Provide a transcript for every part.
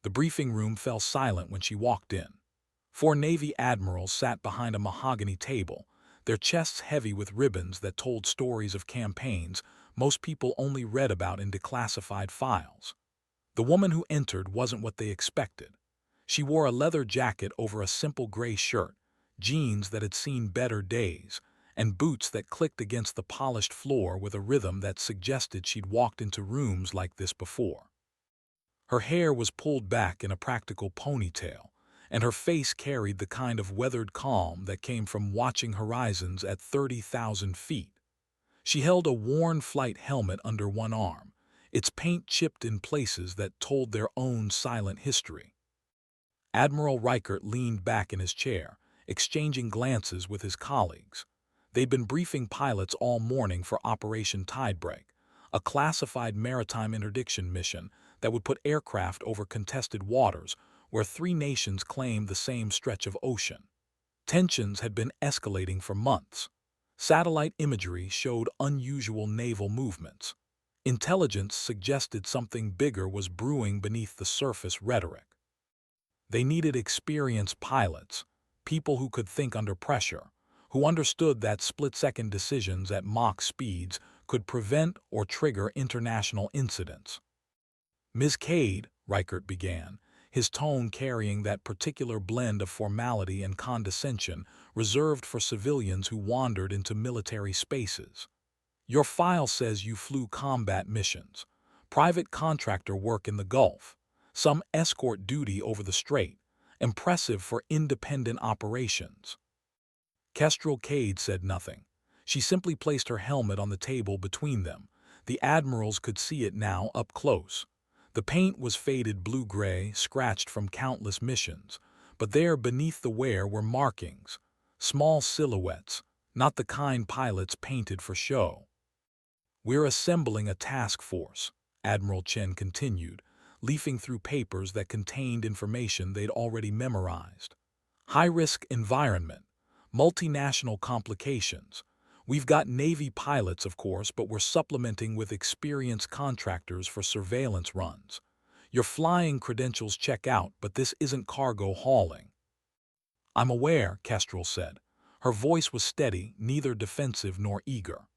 The briefing room fell silent when she walked in. Four Navy admirals sat behind a mahogany table, their chests heavy with ribbons that told stories of campaigns most people only read about in declassified files. The woman who entered wasn't what they expected. She wore a leather jacket over a simple gray shirt, jeans that had seen better days, and boots that clicked against the polished floor with a rhythm that suggested she'd walked into rooms like this before. Her hair was pulled back in a practical ponytail, and her face carried the kind of weathered calm that came from watching horizons at 30,000 feet. She held a worn flight helmet under one arm, its paint chipped in places that told their own silent history. Admiral Reichert leaned back in his chair, exchanging glances with his colleagues. They'd been briefing pilots all morning for Operation Tidebreak, a classified maritime interdiction mission that would put aircraft over contested waters where three nations claimed the same stretch of ocean. Tensions had been escalating for months. Satellite imagery showed unusual naval movements. Intelligence suggested something bigger was brewing beneath the surface rhetoric. They needed experienced pilots, people who could think under pressure, who understood that split-second decisions at Mach speeds could prevent or trigger international incidents. "Ms. Cade," Reichert began, his tone carrying that particular blend of formality and condescension reserved for civilians who wandered into military spaces. "Your file says you flew combat missions, private contractor work in the Gulf, some escort duty over the Strait, impressive for independent operations." Kestrel Cade said nothing. She simply placed her helmet on the table between them. The admirals could see it now up close. The paint was faded blue-gray, scratched from countless missions, but there beneath the wear were markings, small silhouettes, not the kind pilots painted for show. "We're assembling a task force," Admiral Chen continued, leafing through papers that contained information they'd already memorized. "High-risk environment, multinational complications. We've got Navy pilots, of course, but we're supplementing with experienced contractors for surveillance runs. Your flying credentials check out, but this isn't cargo hauling." "I'm aware," Kestrel said. Her voice was steady, neither defensive nor eager.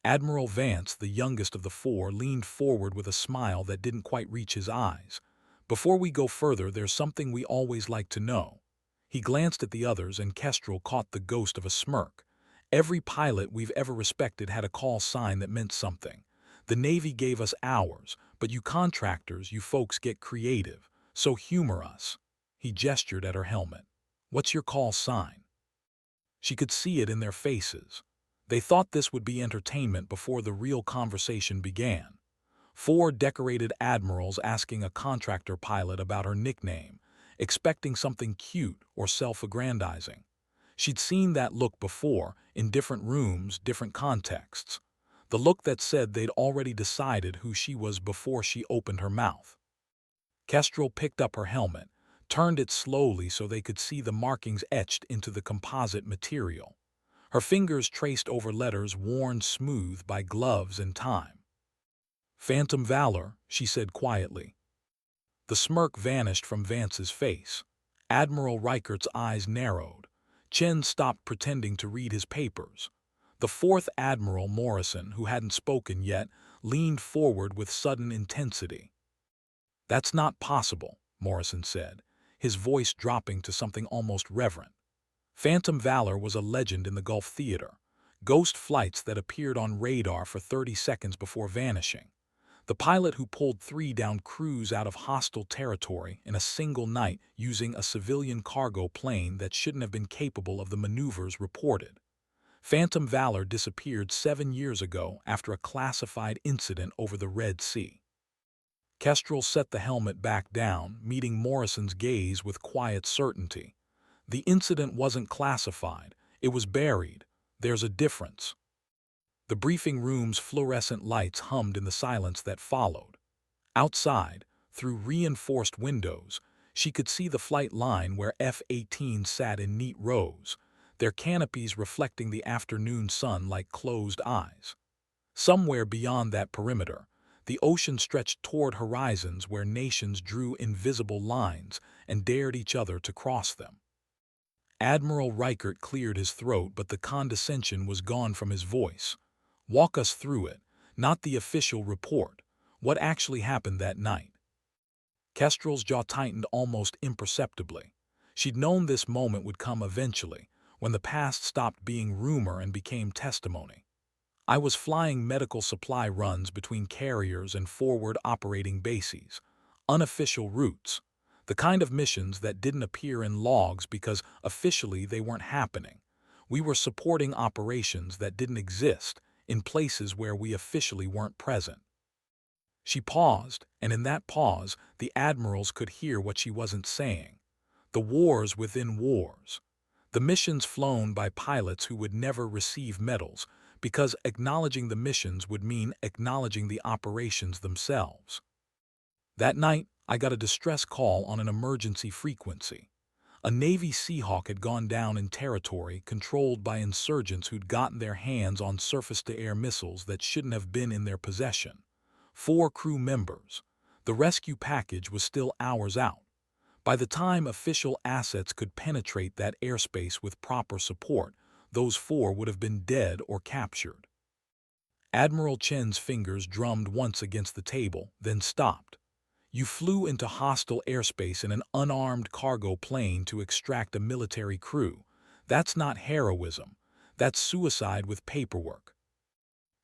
Admiral Vance, the youngest of the four, leaned forward with a smile that didn't quite reach his eyes. "Before we go further, there's something we always like to know." He glanced at the others, and Kestrel caught the ghost of a smirk. "Every pilot we've ever respected had a call sign that meant something. The Navy gave us ours, but you contractors, you folks get creative, so humor us." He gestured at her helmet. "What's your call sign?" She could see it in their faces. They thought this would be entertainment before the real conversation began. Four decorated admirals asking a contractor pilot about her nickname, expecting something cute or self-aggrandizing. She'd seen that look before, in different rooms, different contexts. The look that said they'd already decided who she was before she opened her mouth. Kestrel picked up her helmet, turned it slowly so they could see the markings etched into the composite material. Her fingers traced over letters worn smooth by gloves and time. "Phantom Valor," she said quietly. The smirk vanished from Vance's face. Admiral Reichert's eyes narrowed. Chen stopped pretending to read his papers. The fourth Admiral, Morrison, who hadn't spoken yet, leaned forward with sudden intensity. "That's not possible," Morrison said, his voice dropping to something almost reverent. Phantom Valor was a legend in the Gulf theater, ghost flights that appeared on radar for 30 seconds before vanishing. The pilot who pulled 3 down crews out of hostile territory in a single night using a civilian cargo plane that shouldn't have been capable of the maneuvers reported. Phantom Valor disappeared 7 years ago after a classified incident over the Red Sea. Kestrel set the helmet back down, meeting Morrison's gaze with quiet certainty. "The incident wasn't classified. It was buried. There's a difference." The briefing room's fluorescent lights hummed in the silence that followed. Outside, through reinforced windows, she could see the flight line where F-18s sat in neat rows, their canopies reflecting the afternoon sun like closed eyes. Somewhere beyond that perimeter, The ocean stretched toward horizons where nations drew invisible lines and dared each other to cross them. Admiral Reichert cleared his throat, but the condescension was gone from his voice. Walk us through it, not the official report. What actually happened that night? Kestrel's jaw tightened almost imperceptibly. She'd known this moment would come eventually, when the past stopped being rumor and became testimony. I was flying medical supply runs between carriers and forward operating bases, unofficial routes, the kind of missions that didn't appear in logs because officially they weren't happening. We were supporting operations that didn't exist in places where we officially weren't present. She paused, and in that pause, the admirals could hear what she wasn't saying. The wars within wars. The missions flown by pilots who would never receive medals, because acknowledging the missions would mean acknowledging the operations themselves. That night, I got a distress call on an emergency frequency. A Navy Seahawk had gone down in territory controlled by insurgents who'd gotten their hands on surface-to-air missiles that shouldn't have been in their possession. 4 crew members. The rescue package was still hours out. By the time official assets could penetrate that airspace with proper support, those 4 would have been dead or captured. Admiral Chen's fingers drummed once against the table, then stopped. You flew into hostile airspace in an unarmed cargo plane to extract a military crew. That's not heroism. That's suicide with paperwork.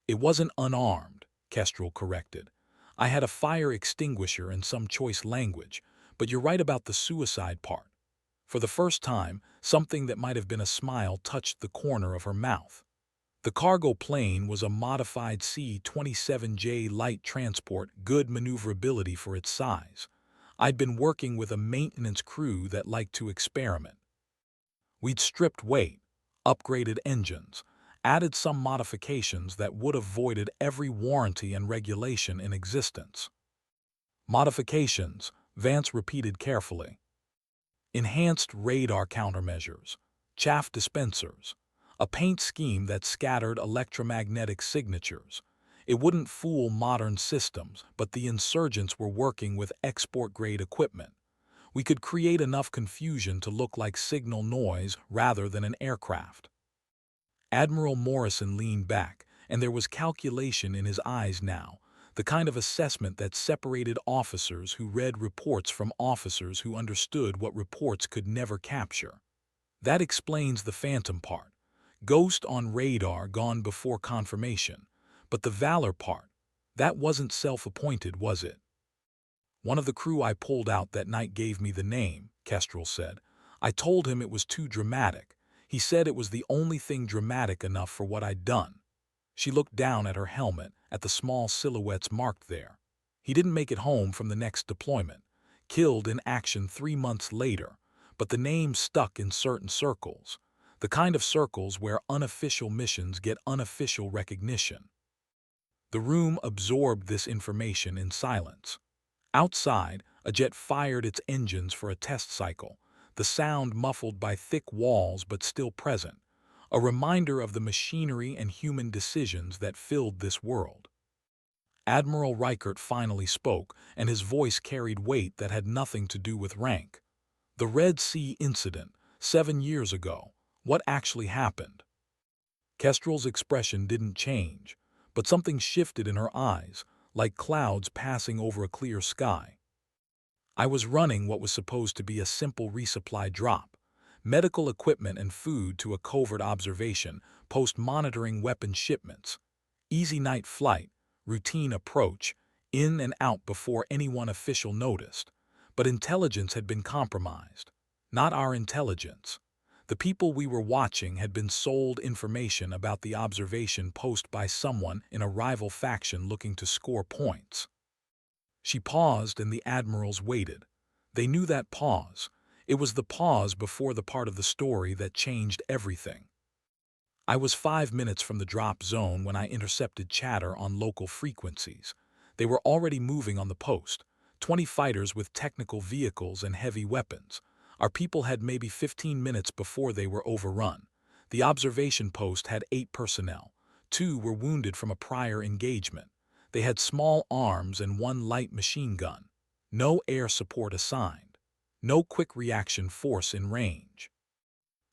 It wasn't unarmed, Kestrel corrected. I had a fire extinguisher and some choice language, but you're right about the suicide part. For the first time, something that might have been a smile touched the corner of her mouth. The cargo plane was a modified C-27J light transport, good maneuverability for its size. I'd been working with a maintenance crew that liked to experiment. We'd stripped weight, upgraded engines, added some modifications that would have voided every warranty and regulation in existence. Modifications, Vance repeated carefully. Enhanced radar countermeasures, chaff dispensers, a paint scheme that scattered electromagnetic signatures. It wouldn't fool modern systems, but the insurgents were working with export-grade equipment. We could create enough confusion to look like signal noise rather than an aircraft. Admiral Morrison leaned back, and there was calculation in his eyes now, the kind of assessment that separated officers who read reports from officers who understood what reports could never capture. That explains the phantom part. Ghost on radar gone before confirmation. But the Valor part, that wasn't self-appointed, was it? One of the crew I pulled out that night gave me the name, Kestrel said. I told him it was too dramatic. He said it was the only thing dramatic enough for what I'd done. She looked down at her helmet, at the small silhouettes marked there. He didn't make it home from the next deployment. Killed in action 3 months later, but the name stuck in certain circles. The kind of circles where unofficial missions get unofficial recognition. The room absorbed this information in silence. Outside, a jet fired its engines for a test cycle, the sound muffled by thick walls but still present, a reminder of the machinery and human decisions that filled this world. Admiral Reichert finally spoke, and his voice carried weight that had nothing to do with rank. The Red Sea incident, 7 years ago. What actually happened? Kestrel's expression didn't change, but something shifted in her eyes, like clouds passing over a clear sky. I was running what was supposed to be a simple resupply drop, medical equipment and food to a covert observation post monitoring weapon shipments. Easy night flight, routine approach, in and out before anyone official noticed. But intelligence had been compromised. Not our intelligence. The people we were watching had been sold information about the observation post by someone in a rival faction looking to score points. She paused and the admirals waited. They knew that pause. It was the pause before the part of the story that changed everything. I was 5 minutes from the drop zone when I intercepted chatter on local frequencies. They were already moving on the post, 20 fighters with technical vehicles and heavy weapons. Our people had maybe 15 minutes before they were overrun. The observation post had 8 personnel. 2 were wounded from a prior engagement. They had small arms and one light machine gun. No air support assigned. No quick reaction force in range.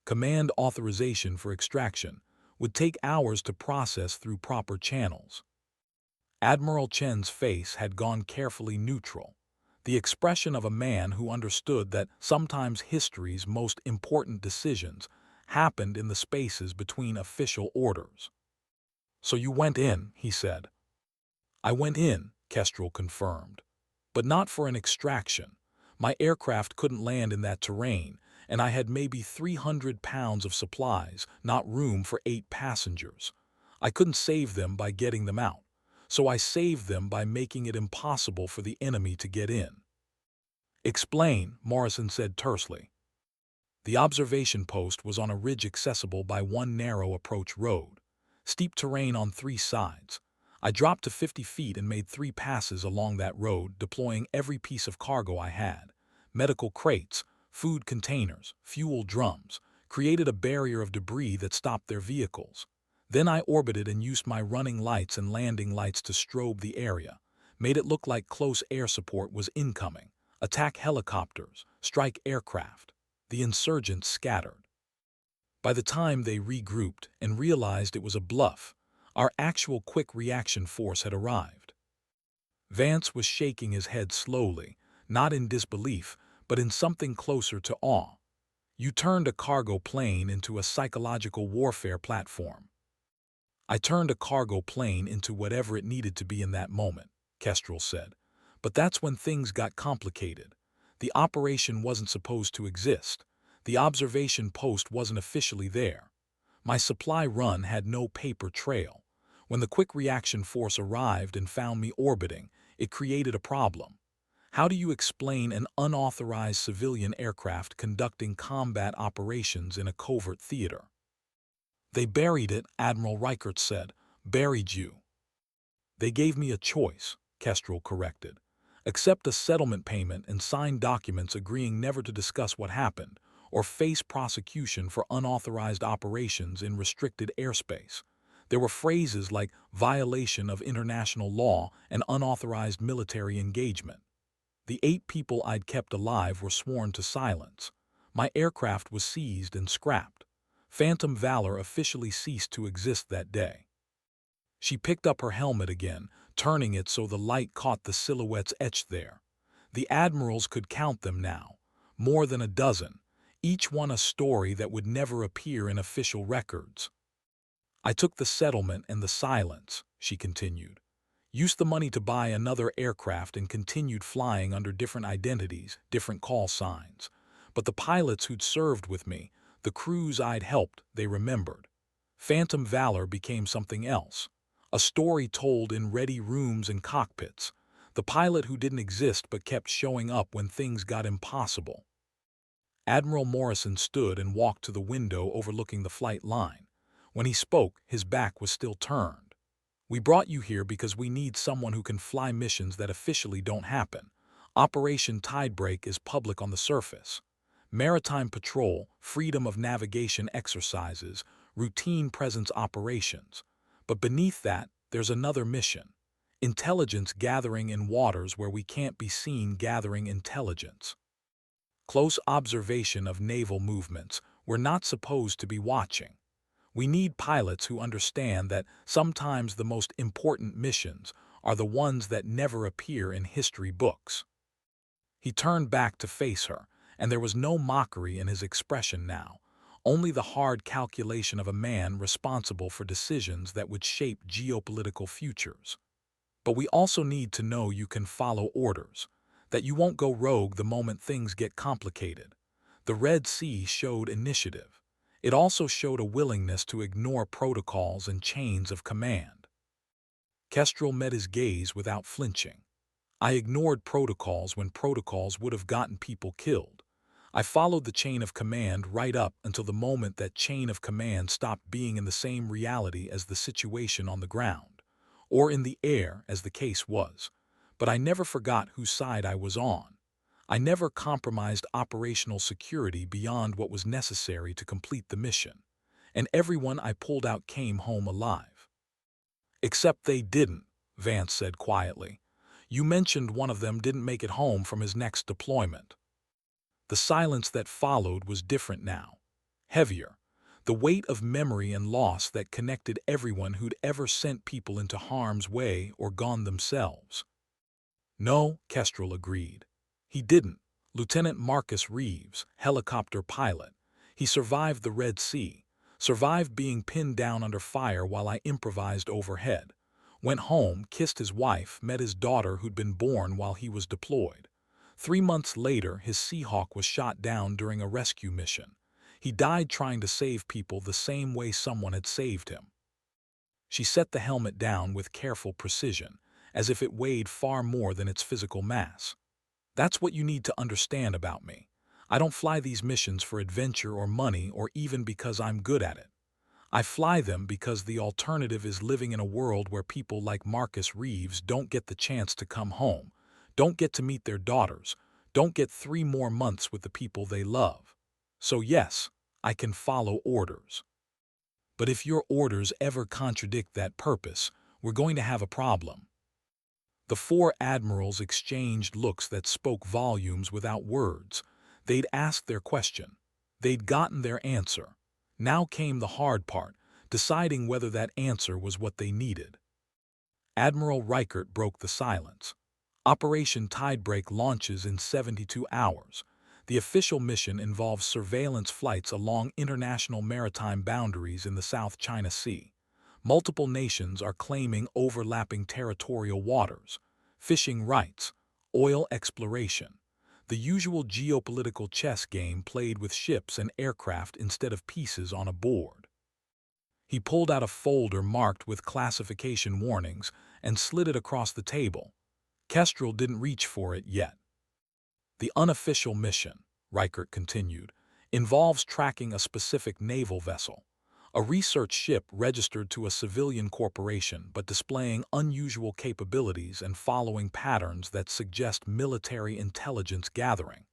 Command authorization for extraction would take hours to process through proper channels. Admiral Chen's face had gone carefully neutral, the expression of a man who understood that sometimes history's most important decisions happened in the spaces between official orders. "So you went in," he said. "I went in," Kestrel confirmed. "But not for an extraction. My aircraft couldn't land in that terrain, and I had maybe 300 pounds of supplies, not room for 8 passengers. I couldn't save them by getting them out, so I saved them by making it impossible for the enemy to get in." "Explain," Morrison said tersely. The observation post was on a ridge accessible by one narrow approach road. Steep terrain on 3 sides. I dropped to 50 feet and made 3 passes along that road, deploying every piece of cargo I had. Medical crates, food containers, fuel drums, created a barrier of debris that stopped their vehicles. Then I orbited and used my running lights and landing lights to strobe the area, made it look like close air support was incoming. Attack helicopters, strike aircraft. The insurgents scattered. By the time they regrouped and realized it was a bluff, our actual quick reaction force had arrived. Vance was shaking his head slowly, not in disbelief, but in something closer to awe. "You turned a cargo plane into a psychological warfare platform." "I turned a cargo plane into whatever it needed to be in that moment," Kestrel said. "But that's when things got complicated. The operation wasn't supposed to exist. The observation post wasn't officially there. My supply run had no paper trail. When the quick reaction force arrived and found me orbiting, it created a problem. How do you explain an unauthorized civilian aircraft conducting combat operations in a covert theater?" "They buried it," Admiral Reichert said. "Buried you." "They gave me a choice," Kestrel corrected. "Accept a settlement payment and sign documents agreeing never to discuss what happened, or face prosecution for unauthorized operations in restricted airspace." There were phrases like violation of international law and unauthorized military engagement. The 8 people I'd kept alive were sworn to silence. My aircraft was seized and scrapped. Phantom Valor officially ceased to exist that day. She picked up her helmet again, turning it so the light caught the silhouettes etched there. The Admirals could count them now, more than a dozen, each one a story that would never appear in official records. "I took the settlement and the silence," she continued. "Used the money to buy another aircraft and continued flying under different identities, different call signs. But the pilots who'd served with me, the crews I'd helped, they remembered. Phantom Valor became something else. A story told in ready rooms and cockpits. The pilot who didn't exist but kept showing up when things got impossible." Admiral Morrison stood and walked to the window overlooking the flight line. When he spoke, his back was still turned. "We brought you here because we need someone who can fly missions that officially don't happen. Operation Tidebreak is public on the surface. Maritime patrol, freedom of navigation exercises, routine presence operations. But beneath that, there's another mission. Intelligence gathering in waters where we can't be seen gathering intelligence. Close observation of naval movements we're not supposed to be watching. We need pilots who understand that sometimes the most important missions are the ones that never appear in history books." He turned back to face her, and there was no mockery in his expression now, only the hard calculation of a man responsible for decisions that would shape geopolitical futures. "But we also need to know you can follow orders, that you won't go rogue the moment things get complicated." The Red Sea showed initiative. It also showed a willingness to ignore protocols and chains of command. Kestrel met his gaze without flinching. "I ignored protocols when protocols would have gotten people killed. I followed the chain of command right up until the moment that chain of command stopped being in the same reality as the situation on the ground, or in the air as the case was. But I never forgot whose side I was on. I never compromised operational security beyond what was necessary to complete the mission, and everyone I pulled out came home alive." "Except they didn't," Vance said quietly. You mentioned one of them didn't make it home from his next deployment. The silence that followed was different now. Heavier. The weight of memory and loss that connected everyone who'd ever sent people into harm's way or gone themselves. No, Kestrel agreed. He didn't. Lieutenant Marcus Reeves, helicopter pilot. He survived the Red Sea, survived being pinned down under fire while I improvised overhead. Went home, kissed his wife, met his daughter who'd been born while he was deployed. 3 months later, his Seahawk was shot down during a rescue mission. He died trying to save people the same way someone had saved him. She set the helmet down with careful precision, as if it weighed far more than its physical mass. That's what you need to understand about me. I don't fly these missions for adventure or money or even because I'm good at it. I fly them because the alternative is living in a world where people like Marcus Reeves don't get the chance to come home, don't get to meet their daughters, don't get 3 more months with the people they love. So yes, I can follow orders. But if your orders ever contradict that purpose, we're going to have a problem. The four admirals exchanged looks that spoke volumes without words. They'd asked their question. They'd gotten their answer. Now came the hard part, deciding whether that answer was what they needed. Admiral Reichert broke the silence. Operation Tidebreak launches in 72 hours. The official mission involves surveillance flights along international maritime boundaries in the South China Sea. Multiple nations are claiming overlapping territorial waters, fishing rights, oil exploration, the usual geopolitical chess game played with ships and aircraft instead of pieces on a board. He pulled out a folder marked with classification warnings and slid it across the table. Kestrel didn't reach for it yet. The unofficial mission, Reichert continued, involves tracking a specific naval vessel, a research ship registered to a civilian corporation but displaying unusual capabilities and following patterns that suggest military intelligence gathering.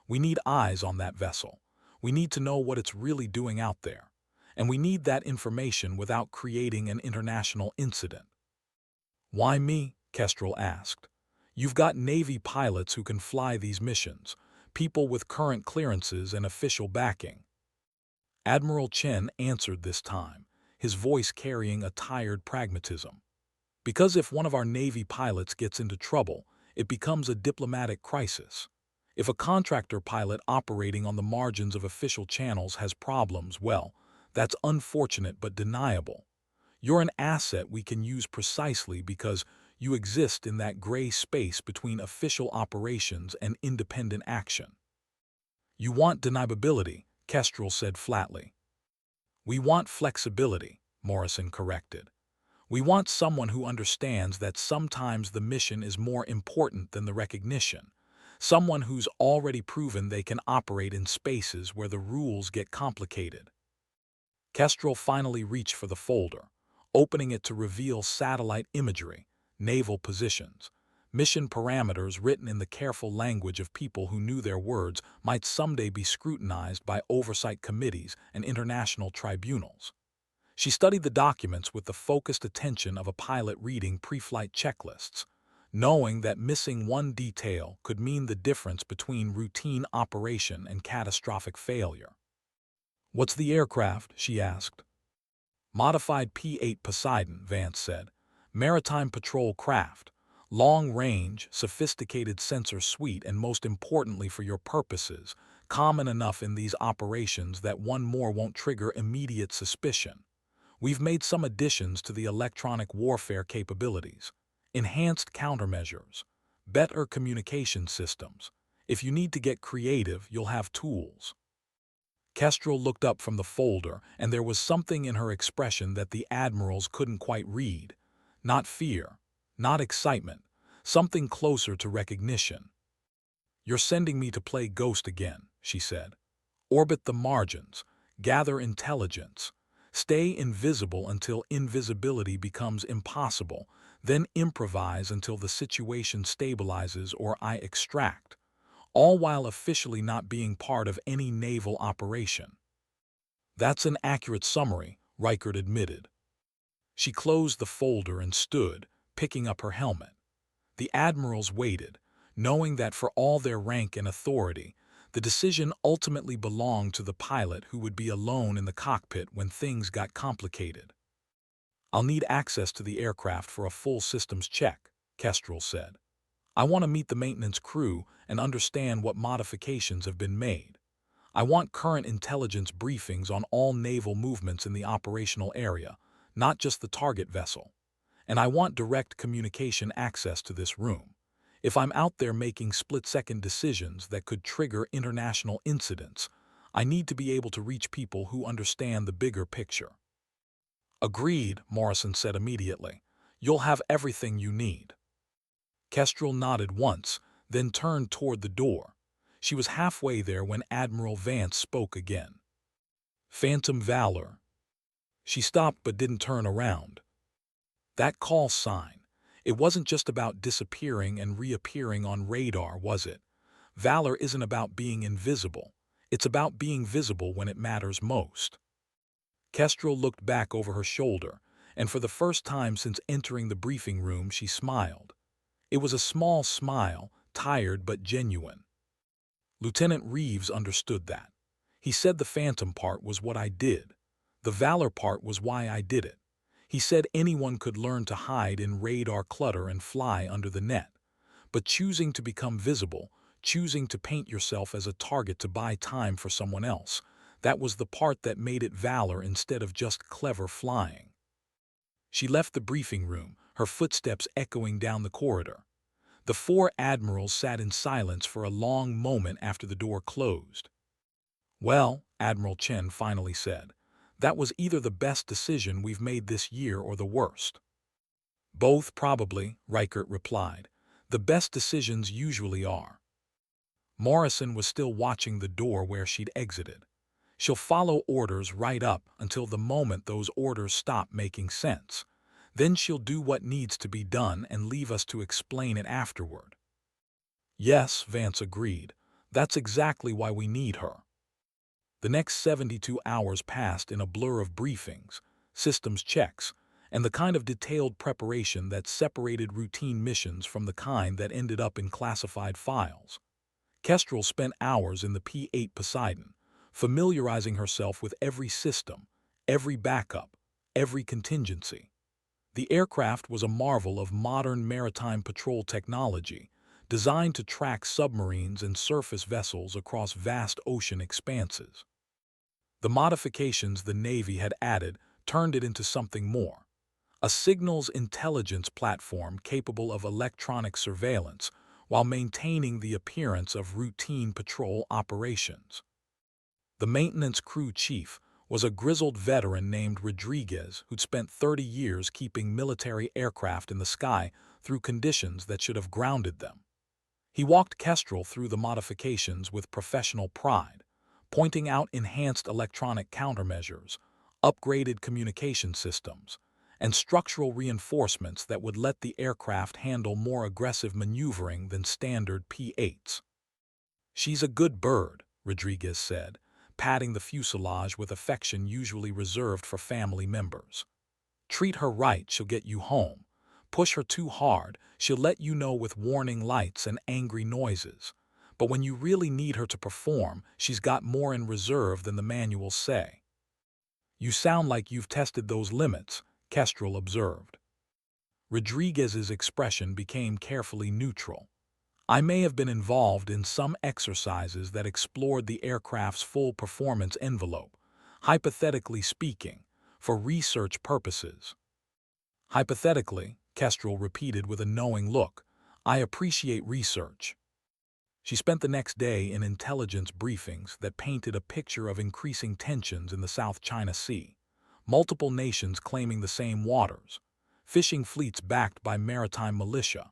We need eyes on that vessel. We need to know what it's really doing out there. And we need that information without creating an international incident. Why me? Kestrel asked. You've got Navy pilots who can fly these missions, people with current clearances and official backing. Admiral Chen answered this time, his voice carrying a tired pragmatism. Because if one of our Navy pilots gets into trouble, it becomes a diplomatic crisis. If a contractor pilot operating on the margins of official channels has problems, well, that's unfortunate but deniable. You're an asset we can use precisely because you exist in that gray space between official operations and independent action. You want deniability, Kestrel said flatly. We want flexibility, Morrison corrected. We want someone who understands that sometimes the mission is more important than the recognition. Someone who's already proven they can operate in spaces where the rules get complicated. Kestrel finally reached for the folder, opening it to reveal satellite imagery, naval positions, mission parameters written in the careful language of people who knew their words might someday be scrutinized by oversight committees and international tribunals. She studied the documents with the focused attention of a pilot reading pre-flight checklists, knowing that missing one detail could mean the difference between routine operation and catastrophic failure. What's the aircraft? She asked. Modified P-8 Poseidon, Vance said. Maritime patrol craft. Long range, sophisticated sensor suite, and most importantly for your purposes, common enough in these operations that one more won't trigger immediate suspicion. We've made some additions to the electronic warfare capabilities. Enhanced countermeasures. Better communication systems. If you need to get creative, you'll have tools. Kestrel looked up from the folder, and there was something in her expression that the admirals couldn't quite read. Not fear, not excitement, something closer to recognition. You're sending me to play ghost again, she said. Orbit the margins, gather intelligence, stay invisible until invisibility becomes impossible, then improvise until the situation stabilizes or I extract, all while officially not being part of any naval operation. That's an accurate summary, Reichert admitted. She closed the folder and stood, picking up her helmet. The admirals waited, knowing that for all their rank and authority, the decision ultimately belonged to the pilot who would be alone in the cockpit when things got complicated. "I'll need access to the aircraft for a full systems check," Kestrel said. "I want to meet the maintenance crew and understand what modifications have been made. I want current intelligence briefings on all naval movements in the operational area, not just the target vessel. And I want direct communication access to this room. If I'm out there making split-second decisions that could trigger international incidents, I need to be able to reach people who understand the bigger picture." "Agreed," Morrison said immediately. "You'll have everything you need." Kestrel nodded once, then turned toward the door. She was halfway there when Admiral Vance spoke again. "Phantom Valor." She stopped but didn't turn around. That call sign. It wasn't just about disappearing and reappearing on radar, was it? Valor isn't about being invisible. It's about being visible when it matters most. Kestrel looked back over her shoulder, and for the first time since entering the briefing room, she smiled. It was a small smile, tired but genuine. Lieutenant Reeves understood that. He said the Phantom part was what I did. The Valor part was why I did it. He said anyone could learn to hide in radar clutter and fly under the net. But choosing to become visible, choosing to paint yourself as a target to buy time for someone else, that was the part that made it valor instead of just clever flying. She left the briefing room, her footsteps echoing down the corridor. The four admirals sat in silence for a long moment after the door closed. "Well," Admiral Chen finally said, "that was either the best decision we've made this year or the worst." "Both, probably," Reichert replied. "The best decisions usually are." Morrison was still watching the door where she'd exited. She'll follow orders right up until the moment those orders stop making sense. Then she'll do what needs to be done and leave us to explain it afterward. "Yes," Vance agreed. "That's exactly why we need her." The next 72 hours passed in a blur of briefings, systems checks, and the kind of detailed preparation that separated routine missions from the kind that ended up in classified files. Kestrel spent hours in the P-8 Poseidon, familiarizing herself with every system, every backup, every contingency. The aircraft was a marvel of modern maritime patrol technology, designed to track submarines and surface vessels across vast ocean expanses. The modifications the Navy had added turned it into something more. A signals intelligence platform capable of electronic surveillance while maintaining the appearance of routine patrol operations. The maintenance crew chief was a grizzled veteran named Rodriguez who'd spent 30 years keeping military aircraft in the sky through conditions that should have grounded them. He walked Kestrel through the modifications with professional pride, pointing out enhanced electronic countermeasures, upgraded communication systems, and structural reinforcements that would let the aircraft handle more aggressive maneuvering than standard P-8s. "She's a good bird," Rodriguez said, patting the fuselage with affection usually reserved for family members. "Treat her right, she'll get you home. Push her too hard, she'll let you know with warning lights and angry noises. But when you really need her to perform, she's got more in reserve than the manuals say." "You sound like you've tested those limits," Kestrel observed. Rodriguez's expression became carefully neutral. "I may have been involved in some exercises that explored the aircraft's full performance envelope, hypothetically speaking, for research purposes." "Hypothetically," Kestrel repeated with a knowing look. "I appreciate research." She spent the next day in intelligence briefings that painted a picture of increasing tensions in the South China Sea, multiple nations claiming the same waters, fishing fleets backed by maritime militia,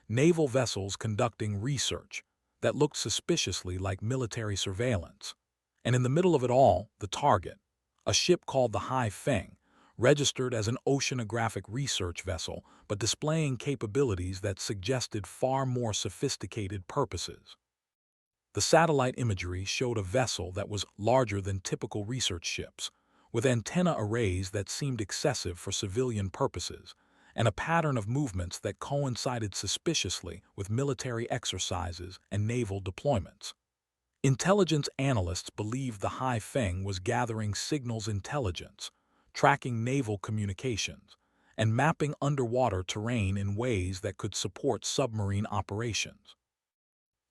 naval vessels conducting research that looked suspiciously like military surveillance. And in the middle of it all, the target, a ship called the Hai Feng, registered as an oceanographic research vessel but displaying capabilities that suggested far more sophisticated purposes. The satellite imagery showed a vessel that was larger than typical research ships, with antenna arrays that seemed excessive for civilian purposes, and a pattern of movements that coincided suspiciously with military exercises and naval deployments. Intelligence analysts believed the Haifeng was gathering signals intelligence, tracking naval communications, and mapping underwater terrain in ways that could support submarine operations.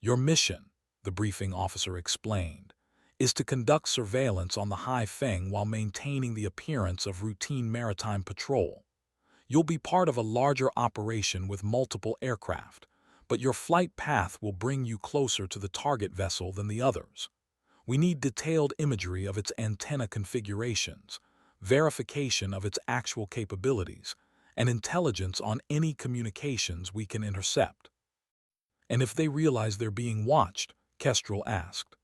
Your mission, the briefing officer explained, is to conduct surveillance on the Haifeng while maintaining the appearance of routine maritime patrol. You'll be part of a larger operation with multiple aircraft, but your flight path will bring you closer to the target vessel than the others. We need detailed imagery of its antenna configurations, verification of its actual capabilities, and intelligence on any communications we can intercept. And if they realize they're being watched, Kestrel asked.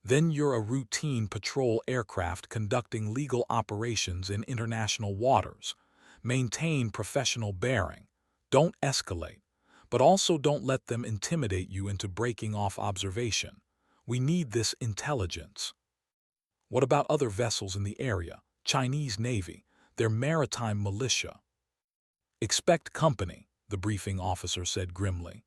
Then you're a routine patrol aircraft conducting legal operations in international waters. Maintain professional bearing. Don't escalate, but also don't let them intimidate you into breaking off observation. We need this intelligence. What about other vessels in the area? Chinese Navy, their maritime militia. Expect company, the briefing officer said grimly.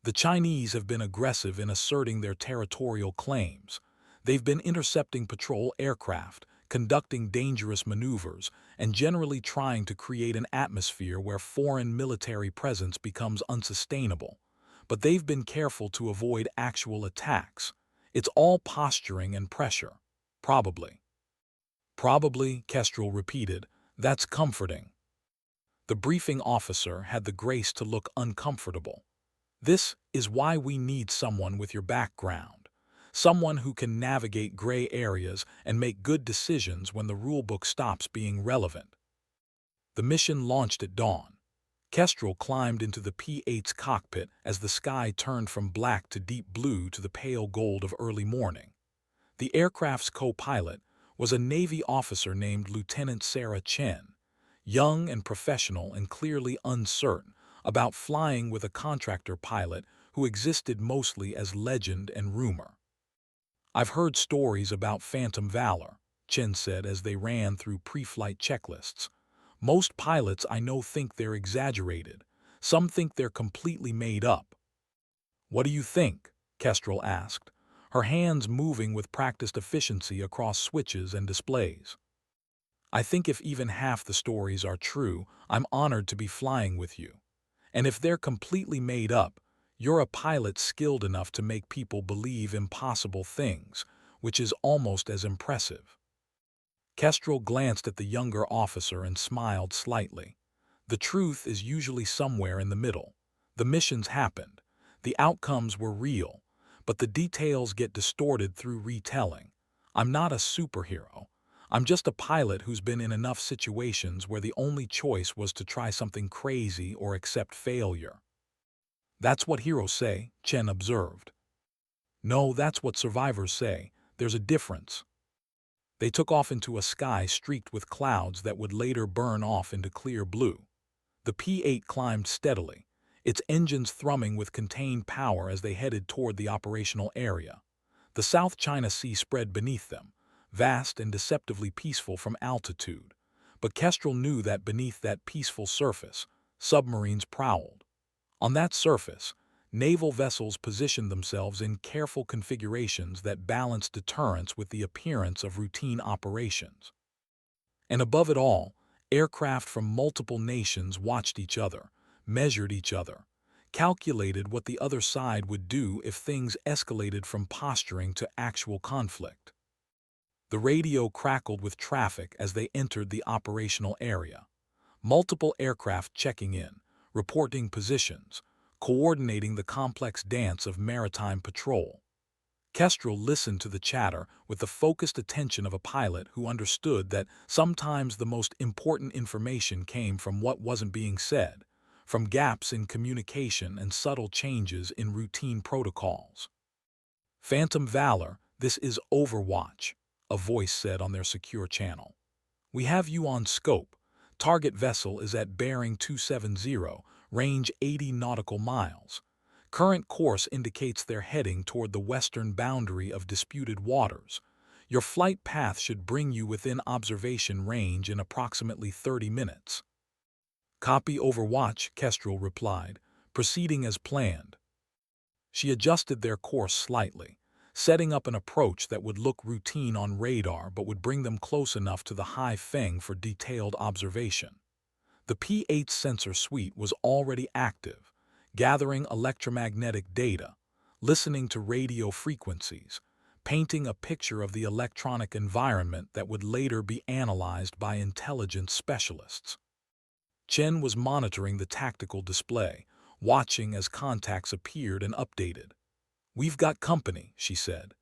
The Chinese have been aggressive in asserting their territorial claims. They've been intercepting patrol aircraft, conducting dangerous maneuvers, and generally trying to create an atmosphere where foreign military presence becomes unsustainable. But they've been careful to avoid actual attacks. It's all posturing and pressure. Probably. Probably, Kestrel repeated. That's comforting. The briefing officer had the grace to look uncomfortable. This is why we need someone with your background. Someone who can navigate gray areas and make good decisions when the rulebook stops being relevant. The mission launched at dawn. Kestrel climbed into the P-8's cockpit as the sky turned from black to deep blue to the pale gold of early morning. The aircraft's co-pilot was a Navy officer named Lieutenant Sarah Chen, young and professional and clearly uncertain about flying with a contractor pilot who existed mostly as legend and rumor. I've heard stories about Phantom Valor, Chen said as they ran through pre-flight checklists. Most pilots I know think they're exaggerated. Some think they're completely made up. What do you think? Kestrel asked, her hands moving with practiced efficiency across switches and displays. I think if even half the stories are true, I'm honored to be flying with you. And if they're completely made up, you're a pilot skilled enough to make people believe impossible things, which is almost as impressive. Kestrel glanced at the younger officer and smiled slightly. The truth is usually somewhere in the middle. The missions happened. The outcomes were real, but the details get distorted through retelling. I'm not a superhero. I'm just a pilot who's been in enough situations where the only choice was to try something crazy or accept failure. That's what heroes say, Chen observed. No, that's what survivors say. There's a difference. They took off into a sky streaked with clouds that would later burn off into clear blue. The P-8 climbed steadily, its engines thrumming with contained power as they headed toward the operational area. The South China Sea spread beneath them, vast and deceptively peaceful from altitude. But Kestrel knew that beneath that peaceful surface, submarines prowled. On that surface, naval vessels positioned themselves in careful configurations that balanced deterrence with the appearance of routine operations. And above it all, aircraft from multiple nations watched each other, measured each other, calculated what the other side would do if things escalated from posturing to actual conflict. The radio crackled with traffic as they entered the operational area. Multiple aircraft checking in, reporting positions, coordinating the complex dance of maritime patrol. Kestrel listened to the chatter with the focused attention of a pilot who understood that sometimes the most important information came from what wasn't being said, from gaps in communication and subtle changes in routine protocols. Phantom Valor, this is Overwatch, a voice said on their secure channel. We have you on scope. Target vessel is at bearing 270, range 80 nautical miles. Current course indicates they're heading toward the western boundary of disputed waters. Your flight path should bring you within observation range in approximately 30 minutes. Copy Overwatch, Kestrel replied, proceeding as planned. She adjusted their course slightly, setting up an approach that would look routine on radar but would bring them close enough to the High Feng for detailed observation. The P-8 sensor suite was already active, gathering electromagnetic data, listening to radio frequencies, painting a picture of the electronic environment that would later be analyzed by intelligence specialists. Chen was monitoring the tactical display, watching as contacts appeared and updated. "We've got company," she said.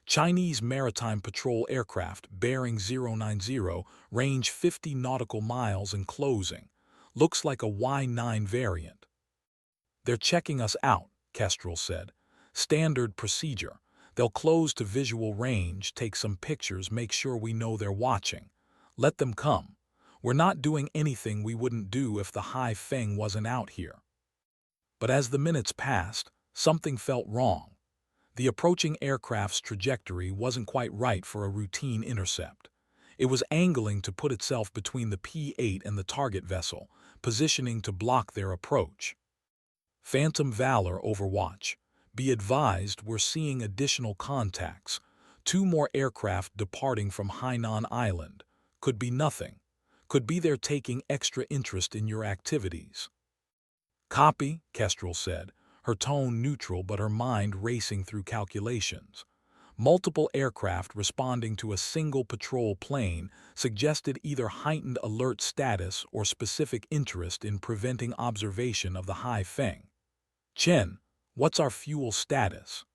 "Chinese Maritime Patrol aircraft bearing 090, range 50 nautical miles and closing. Looks like a Y9 variant." "They're checking us out," Kestrel said. "Standard procedure. They'll close to visual range, take some pictures, make sure we know they're watching. Let them come. We're not doing anything we wouldn't do if the High Feng wasn't out here." But as the minutes passed, something felt wrong. The approaching aircraft's trajectory wasn't quite right for a routine intercept. It was angling to put itself between the P-8 and the target vessel, positioning to block their approach. "Phantom Valor, Overwatch. Be advised, we're seeing additional contacts. 2 more aircraft departing from Hainan Island. Could be nothing. Could be they're taking extra interest in your activities." "Copy," Kestrel said, her tone neutral but her mind racing through calculations. Multiple aircraft responding to a single patrol plane suggested either heightened alert status or specific interest in preventing observation of the High Feng. "Chen, what's our fuel status?"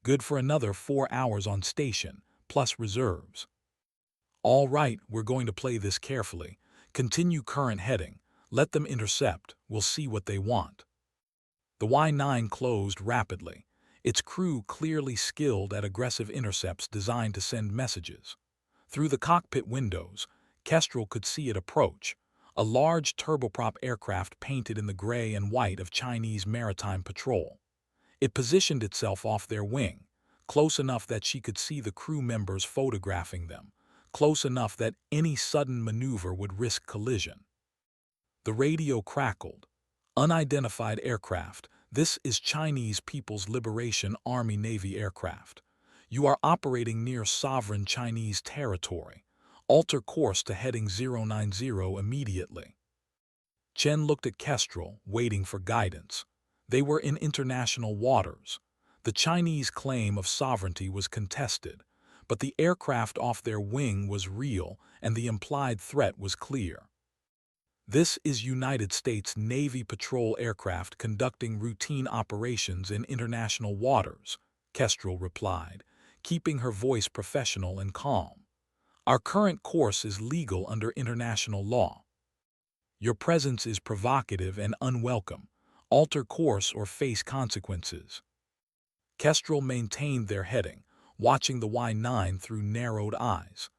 "Good for another 4 hours on station, plus reserves." "All right, we're going to play this carefully. Continue current heading. Let them intercept. We'll see what they want." The Y9 closed rapidly, its crew clearly skilled at aggressive intercepts designed to send messages. Through the cockpit windows, Kestrel could see it approach, a large turboprop aircraft painted in the gray and white of Chinese Maritime Patrol. It positioned itself off their wing, close enough that she could see the crew members photographing them, close enough that any sudden maneuver would risk collision. The radio crackled. "Unidentified aircraft. This is Chinese People's Liberation Army Navy aircraft. You are operating near sovereign Chinese territory. Alter course to heading 090 immediately." Chen looked at Kestrel, waiting for guidance. They were in international waters. The Chinese claim of sovereignty was contested, but the aircraft off their wing was real and the implied threat was clear. "This is United States Navy patrol aircraft conducting routine operations in international waters," Kestrel replied, keeping her voice professional and calm. "Our current course is legal under international law. Your presence is provocative and unwelcome. Alter course or face consequences." Kestrel maintained their heading, watching the Y9 through narrowed eyes.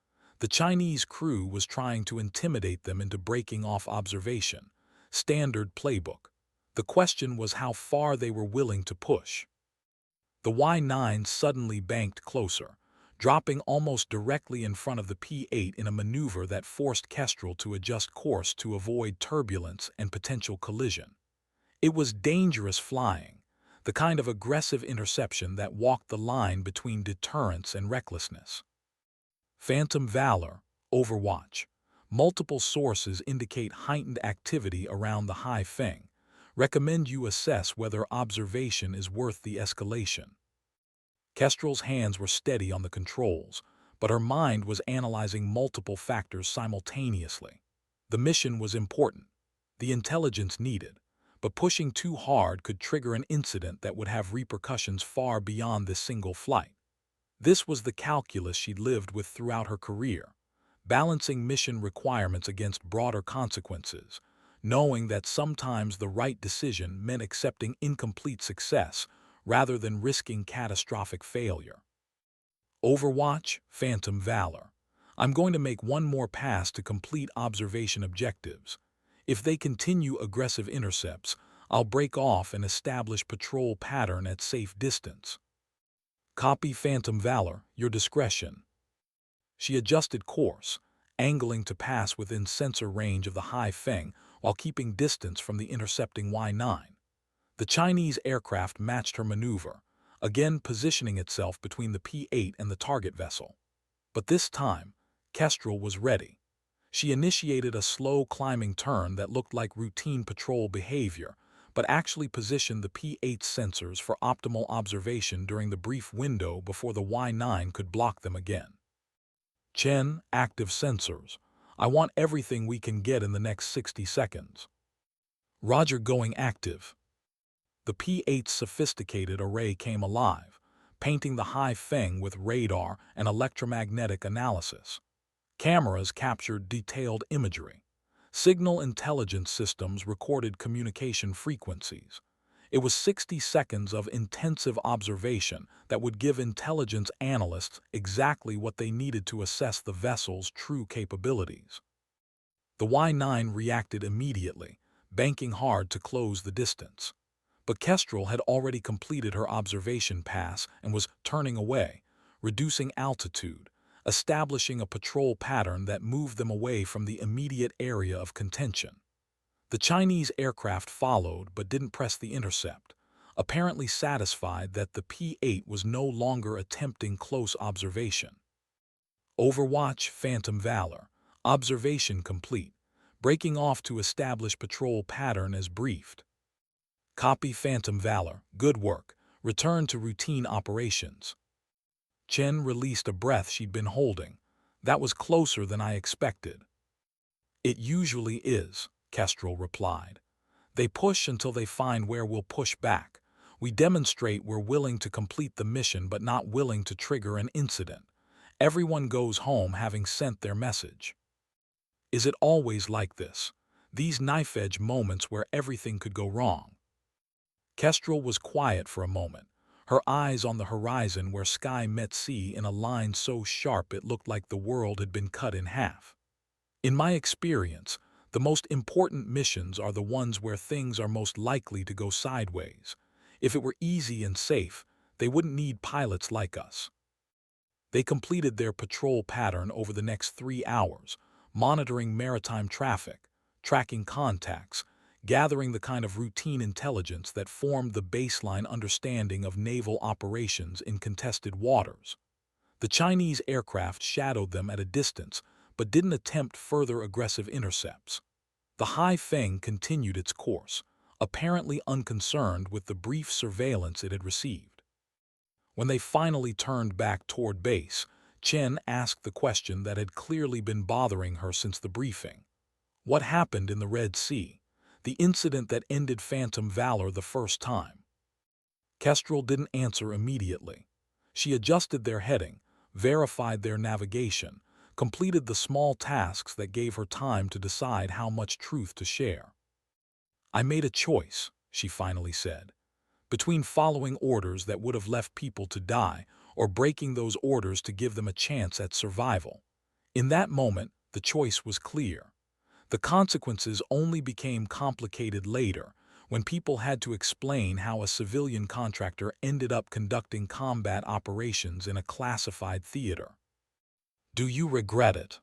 The Chinese crew was trying to intimidate them into breaking off observation. Standard playbook. The question was how far they were willing to push. The Y9 suddenly banked closer, dropping almost directly in front of the P-8 in a maneuver that forced Kestrel to adjust course to avoid turbulence and potential collision. It was dangerous flying, the kind of aggressive interception that walked the line between deterrence and recklessness. "Phantom Valor, Overwatch. Multiple sources indicate heightened activity around the High Feng. Recommend you assess whether observation is worth the escalation." Kestrel's hands were steady on the controls, but her mind was analyzing multiple factors simultaneously. The mission was important, the intelligence needed, but pushing too hard could trigger an incident that would have repercussions far beyond this single flight. This was the calculus she'd lived with throughout her career, balancing mission requirements against broader consequences, knowing that sometimes the right decision meant accepting incomplete success rather than risking catastrophic failure. "Overwatch, Phantom Valor. I'm going to make one more pass to complete observation objectives. If they continue aggressive intercepts, I'll break off and establish patrol pattern at safe distance." "Copy, Phantom Valor, your discretion." She adjusted course, angling to pass within sensor range of the High Feng while keeping distance from the intercepting Y-9. The Chinese aircraft matched her maneuver, again positioning itself between the P-8 and the target vessel. But this time, Kestrel was ready. She initiated a slow climbing turn that looked like routine patrol behavior, but actually positioned the P-8 sensors for optimal observation during the brief window before the Y-9 could block them again. Chen, active sensors. I want everything we can get in the next 60 seconds. Roger, going active. The P-8's sophisticated array came alive, painting the Hai Feng with radar and electromagnetic analysis. Cameras captured detailed imagery. Signal intelligence systems recorded communication frequencies. It was 60 seconds of intensive observation that would give intelligence analysts exactly what they needed to assess the vessel's true capabilities. The Y-9 reacted immediately, banking hard to close the distance. But Kestrel had already completed her observation pass and was turning away, reducing altitude, establishing a patrol pattern that moved them away from the immediate area of contention. The Chinese aircraft followed but didn't press the intercept, apparently satisfied that the P-8 was no longer attempting close observation. Overwatch Phantom Valor. Observation complete. Breaking off to establish patrol pattern as briefed. Copy Phantom Valor. Good work. Return to routine operations. Chen released a breath she'd been holding. That was closer than I expected. It usually is, Kestrel replied. They push until they find where we'll push back. We demonstrate we're willing to complete the mission but not willing to trigger an incident. Everyone goes home having sent their message. Is it always like this? These knife-edge moments where everything could go wrong? Kestrel was quiet for a moment, her eyes on the horizon where sky met sea in a line so sharp it looked like the world had been cut in half. In my experience, the most important missions are the ones where things are most likely to go sideways. If it were easy and safe, they wouldn't need pilots like us. They completed their patrol pattern over the next 3 hours, monitoring maritime traffic, tracking contacts, gathering the kind of routine intelligence that formed the baseline understanding of naval operations in contested waters. The Chinese aircraft shadowed them at a distance, but didn't attempt further aggressive intercepts. The Hai Feng continued its course, apparently unconcerned with the brief surveillance it had received. When they finally turned back toward base, Chen asked the question that had clearly been bothering her since the briefing. What happened in the Red Sea? The incident that ended Phantom Valor the first time. Kestrel didn't answer immediately. She adjusted their heading, verified their navigation, completed the small tasks that gave her time to decide how much truth to share. I made a choice, she finally said, between following orders that would have left people to die or breaking those orders to give them a chance at survival. In that moment, the choice was clear. The consequences only became complicated later, when people had to explain how a civilian contractor ended up conducting combat operations in a classified theater. Do you regret it?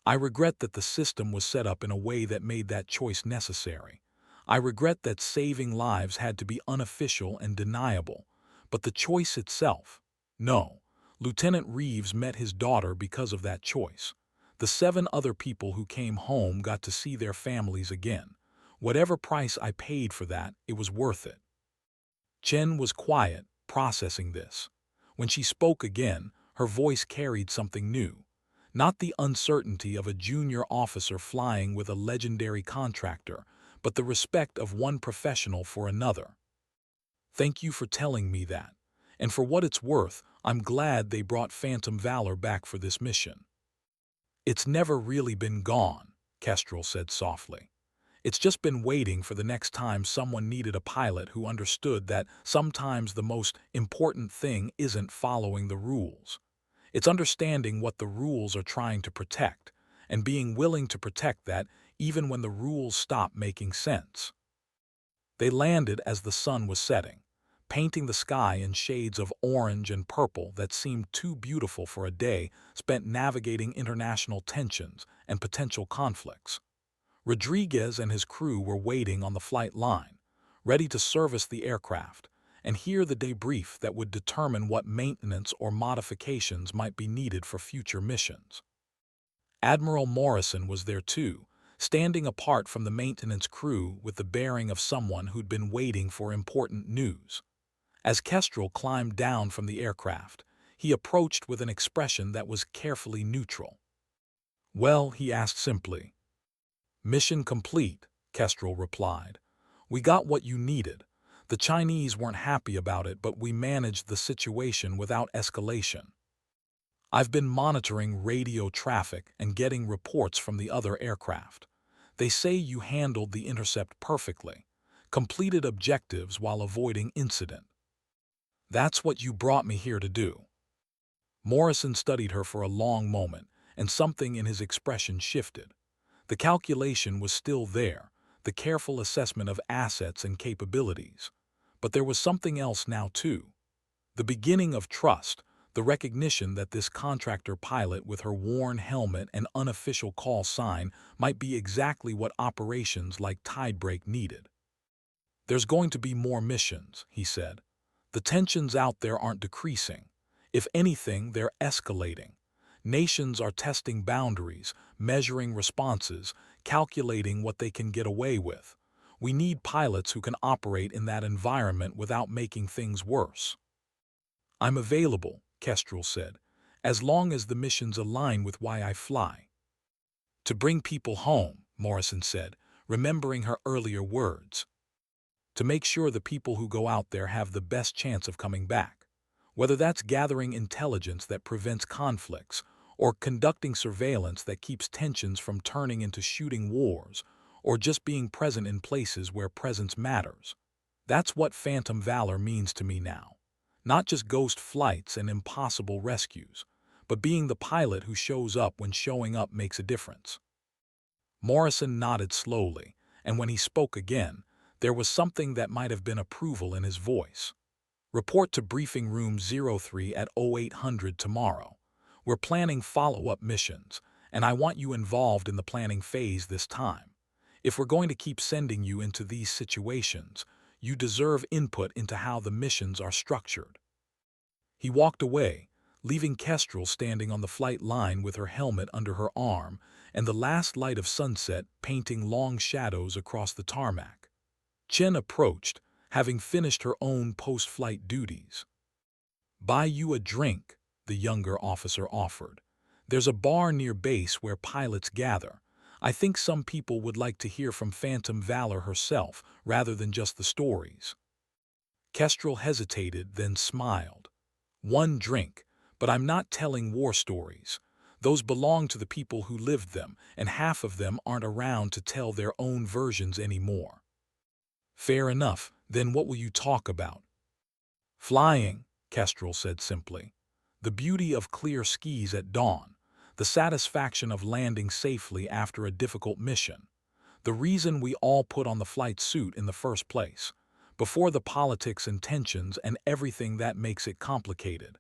I regret that the system was set up in a way that made that choice necessary. I regret that saving lives had to be unofficial and deniable, but the choice itself, no. Lieutenant Reeves met his daughter because of that choice. The 7 other people who came home got to see their families again. Whatever price I paid for that, it was worth it. Chen was quiet, processing this. When she spoke again, her voice carried something new. Not the uncertainty of a junior officer flying with a legendary contractor, but the respect of one professional for another. Thank you for telling me that. And for what it's worth, I'm glad they brought Phantom Valor back for this mission. It's never really been gone, Kestrel said softly. It's just been waiting for the next time someone needed a pilot who understood that sometimes the most important thing isn't following the rules. It's understanding what the rules are trying to protect, and being willing to protect that even when the rules stop making sense. They landed as the sun was setting, painting the sky in shades of orange and purple that seemed too beautiful for a day spent navigating international tensions and potential conflicts. Rodriguez and his crew were waiting on the flight line, ready to service the aircraft and hear the debrief that would determine what maintenance or modifications might be needed for future missions. Admiral Morrison was there too, standing apart from the maintenance crew with the bearing of someone who'd been waiting for important news. As Kestrel climbed down from the aircraft, he approached with an expression that was carefully neutral. "Well," he asked simply. "Mission complete," Kestrel replied. "We got what you needed. The Chinese weren't happy about it, but we managed the situation without escalation. I've been monitoring radio traffic and getting reports from the other aircraft. They say you handled the intercept perfectly, completed objectives while avoiding incident. That's what you brought me here to do." Morrison studied her for a long moment, and something in his expression shifted. The calculation was still there, the careful assessment of assets and capabilities. But there was something else now too. The beginning of trust, the recognition that this contractor pilot with her worn helmet and unofficial call sign might be exactly what operations like Tidebreak needed. "There's going to be more missions," he said. "The tensions out there aren't decreasing. If anything, they're escalating. Nations are testing boundaries, measuring responses, calculating what they can get away with. We need pilots who can operate in that environment without making things worse." "I'm available," Kestrel said, "as long as the missions align with why I fly." "To bring people home," Morrison said, remembering her earlier words. "To make sure the people who go out there have the best chance of coming back. Whether that's gathering intelligence that prevents conflicts, or conducting surveillance that keeps tensions from turning into shooting wars, or just being present in places where presence matters. That's what Phantom Valor means to me now. Not just ghost flights and impossible rescues, but being the pilot who shows up when showing up makes a difference." Morrison nodded slowly, and when he spoke again, there was something that might have been approval in his voice. "Report to Briefing Room 03 at 0800 tomorrow. We're planning follow-up missions, and I want you involved in the planning phase this time. If we're going to keep sending you into these situations, you deserve input into how the missions are structured." He walked away, leaving Kestrel standing on the flight line with her helmet under her arm and the last light of sunset painting long shadows across the tarmac. Chen approached, having finished her own post-flight duties. "Buy you a drink," the younger officer offered. "There's a bar near base where pilots gather. I think some people would like to hear from Phantom Valor herself rather than just the stories." Kestrel hesitated, then smiled. "One drink, but I'm not telling war stories. Those belong to the people who lived them, and half of them aren't around to tell their own versions anymore." "Fair enough, then what will you talk about?" "Flying," Kestrel said simply. "The beauty of clear skies at dawn, the satisfaction of landing safely after a difficult mission, the reason we all put on the flight suit in the first place, before the politics and tensions and everything that makes it complicated.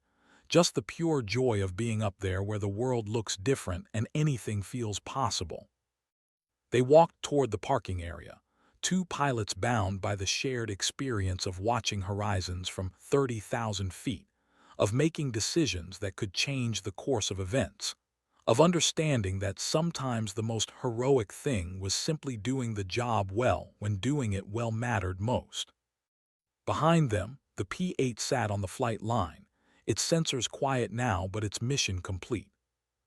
Just the pure joy of being up there where the world looks different and anything feels possible." They walked toward the parking area, two pilots bound by the shared experience of watching horizons from 30,000 feet, of making decisions that could change the course of events, of understanding that sometimes the most heroic thing was simply doing the job well when doing it well mattered most. Behind them, the P-8 sat on the flight line, its sensors quiet now but its mission complete.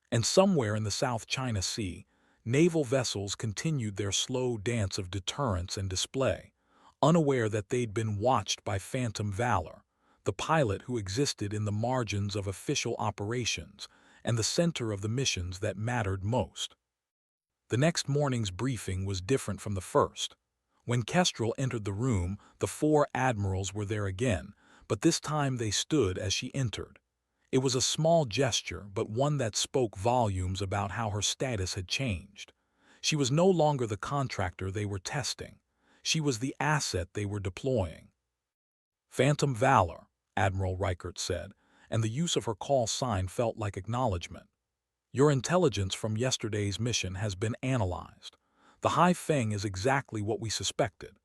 And somewhere in the South China Sea, naval vessels continued their slow dance of deterrence and display, unaware that they'd been watched by Phantom Valor, the pilot who existed in the margins of official operations and the center of the missions that mattered most. The next morning's briefing was different from the first. When Kestrel entered the room, the four admirals were there again, but this time they stood as she entered. It was a small gesture, but one that spoke volumes about how her status had changed. She was no longer the contractor they were testing. She was the asset they were deploying. "Phantom Valor," Admiral Reichert said, and the use of her call sign felt like acknowledgement. "Your intelligence from yesterday's mission has been analyzed. The Haifeng is exactly what we suspected.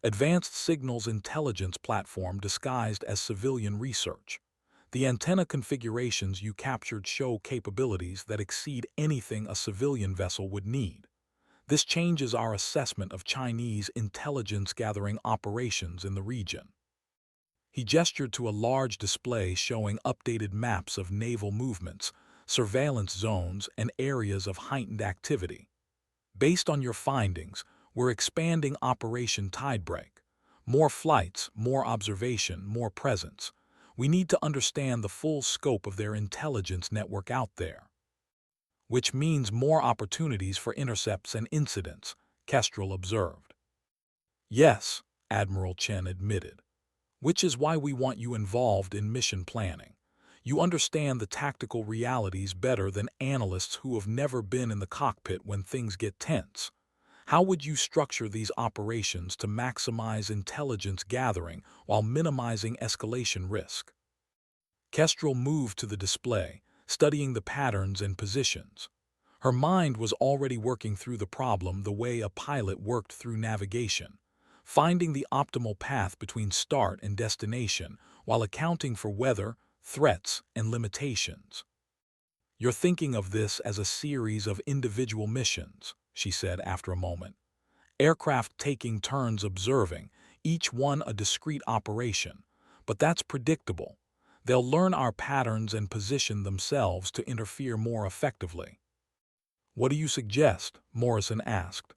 Advanced signals intelligence platform disguised as civilian research. The antenna configurations you captured show capabilities that exceed anything a civilian vessel would need. This changes our assessment of Chinese intelligence-gathering operations in the region. He gestured to a large display showing updated maps of naval movements, surveillance zones, and areas of heightened activity. Based on your findings, we're expanding Operation Tidebreak. More flights, more observation, more presence. We need to understand the full scope of their intelligence network out there. Which means more opportunities for intercepts and incidents, Kestrel observed. Yes, Admiral Chen admitted. Which is why we want you involved in mission planning. You understand the tactical realities better than analysts who have never been in the cockpit when things get tense. How would you structure these operations to maximize intelligence gathering while minimizing escalation risk? Kestrel moved to the display, studying the patterns and positions. Her mind was already working through the problem the way a pilot worked through navigation, finding the optimal path between start and destination while accounting for weather, threats, and limitations. You're thinking of this as a series of individual missions, she said after a moment. Aircraft taking turns observing, each one a discrete operation. But that's predictable. They'll learn our patterns and position themselves to interfere more effectively. What do you suggest? Morrison asked.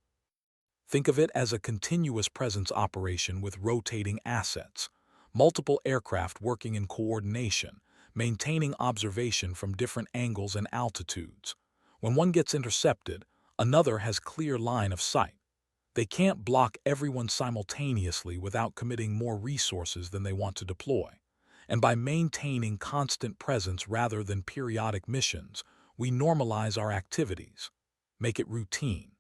Think of it as a continuous presence operation with rotating assets, multiple aircraft working in coordination, maintaining observation from different angles and altitudes. When one gets intercepted, another has clear line of sight. They can't block everyone simultaneously without committing more resources than they want to deploy. And by maintaining constant presence rather than periodic missions, we normalize our activities, make it routine.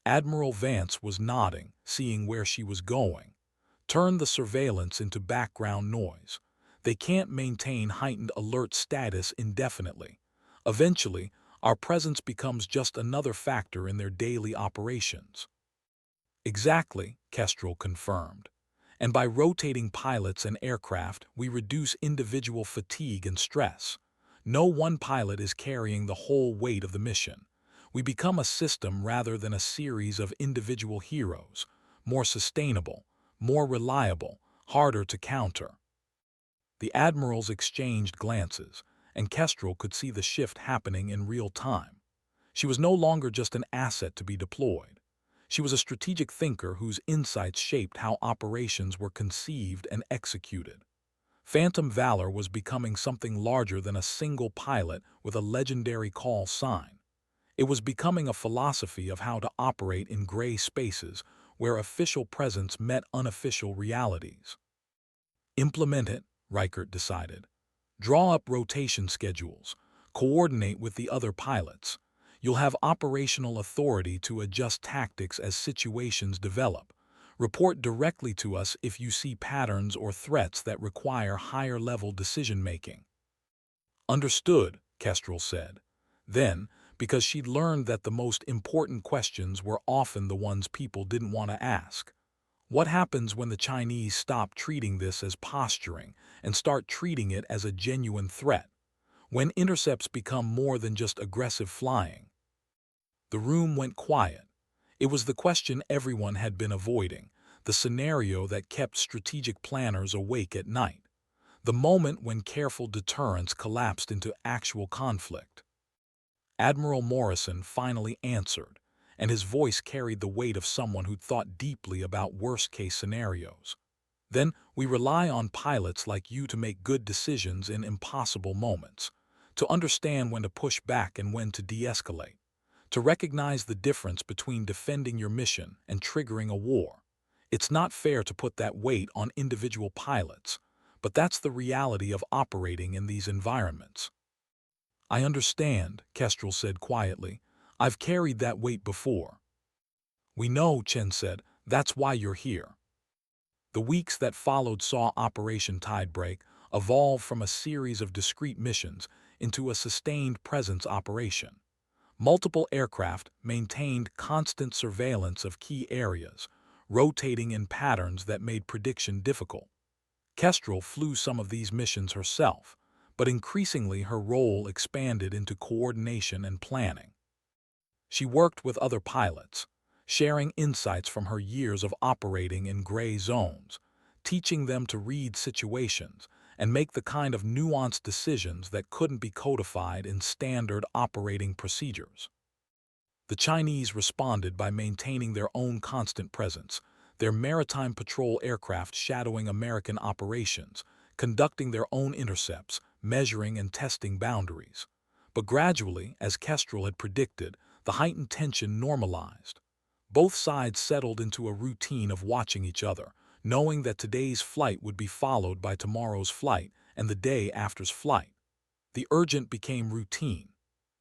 Admiral Vance was nodding, seeing where she was going. Turn the surveillance into background noise. They can't maintain heightened alert status indefinitely. Eventually, our presence becomes just another factor in their daily operations. Exactly, Kestrel confirmed. And by rotating pilots and aircraft, we reduce individual fatigue and stress. No one pilot is carrying the whole weight of the mission. We become a system rather than a series of individual heroes, more sustainable, more reliable, harder to counter. The admirals exchanged glances, and Kestrel could see the shift happening in real time. She was no longer just an asset to be deployed. She was a strategic thinker whose insights shaped how operations were conceived and executed. Phantom Valor was becoming something larger than a single pilot with a legendary call sign. It was becoming a philosophy of how to operate in gray spaces where official presence met unofficial realities. Implement it, Reichert decided. Draw up rotation schedules. Coordinate with the other pilots. You'll have operational authority to adjust tactics as situations develop. Report directly to us if you see patterns or threats that require higher-level decision-making. Understood, Kestrel said. Then, because she'd learned that the most important questions were often the ones people didn't want to ask. What happens when the Chinese stop treating this as posturing and start treating it as a genuine threat? When intercepts become more than just aggressive flying? The room went quiet. It was the question everyone had been avoiding, the scenario that kept strategic planners awake at night, the moment when careful deterrence collapsed into actual conflict. Admiral Morrison finally answered, and his voice carried the weight of someone who'd thought deeply about worst-case scenarios. Then we rely on pilots like you to make good decisions in impossible moments, to understand when to push back and when to de-escalate, to recognize the difference between defending your mission and triggering a war. It's not fair to put that weight on individual pilots, but that's the reality of operating in these environments. I understand, Kestrel said quietly. I've carried that weight before. We know, Chen said. That's why you're here. The weeks that followed saw Operation Tidebreak evolve from a series of discrete missions into a sustained presence operation. Multiple aircraft maintained constant surveillance of key areas, rotating in patterns that made prediction difficult. Kestrel flew some of these missions herself, but increasingly her role expanded into coordination and planning. She worked with other pilots, sharing insights from her years of operating in gray zones, teaching them to read situations and make the kind of nuanced decisions that couldn't be codified in standard operating procedures. The Chinese responded by maintaining their own constant presence, their maritime patrol aircraft shadowing American operations, conducting their own intercepts, measuring and testing boundaries. But gradually, as Kestrel had predicted, the heightened tension normalized. Both sides settled into a routine of watching each other, knowing that today's flight would be followed by tomorrow's flight and the day after's flight. The urgent became routine.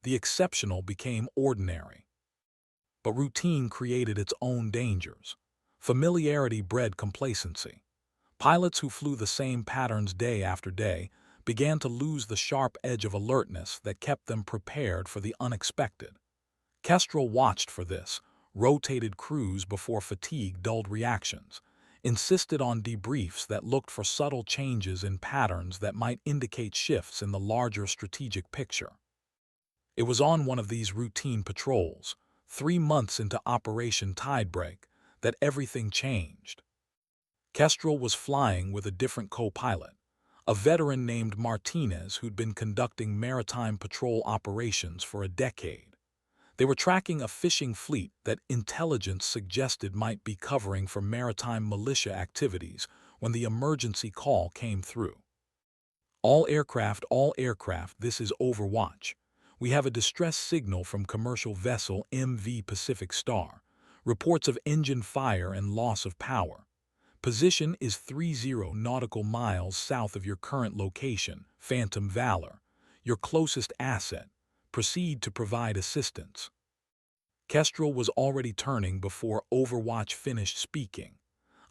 The exceptional became ordinary. But routine created its own dangers. Familiarity bred complacency. Pilots who flew the same patterns day after day began to lose the sharp edge of alertness that kept them prepared for the unexpected. Kestrel watched for this, rotated crews before fatigue dulled reactions, insisted on debriefs that looked for subtle changes in patterns that might indicate shifts in the larger strategic picture. It was on one of these routine patrols, 3 months into Operation Tidebreak, that everything changed. Kestrel was flying with a different co-pilot, a veteran named Martinez who'd been conducting maritime patrol operations for a decade. They were tracking a fishing fleet that intelligence suggested might be covering for maritime militia activities when the emergency call came through. All aircraft, this is Overwatch. We have a distress signal from commercial vessel MV Pacific Star. Reports of engine fire and loss of power. Position is 30 nautical miles south of your current location, Phantom Valor. Your closest asset. Proceed to provide assistance. Kestrel was already turning before Overwatch finished speaking.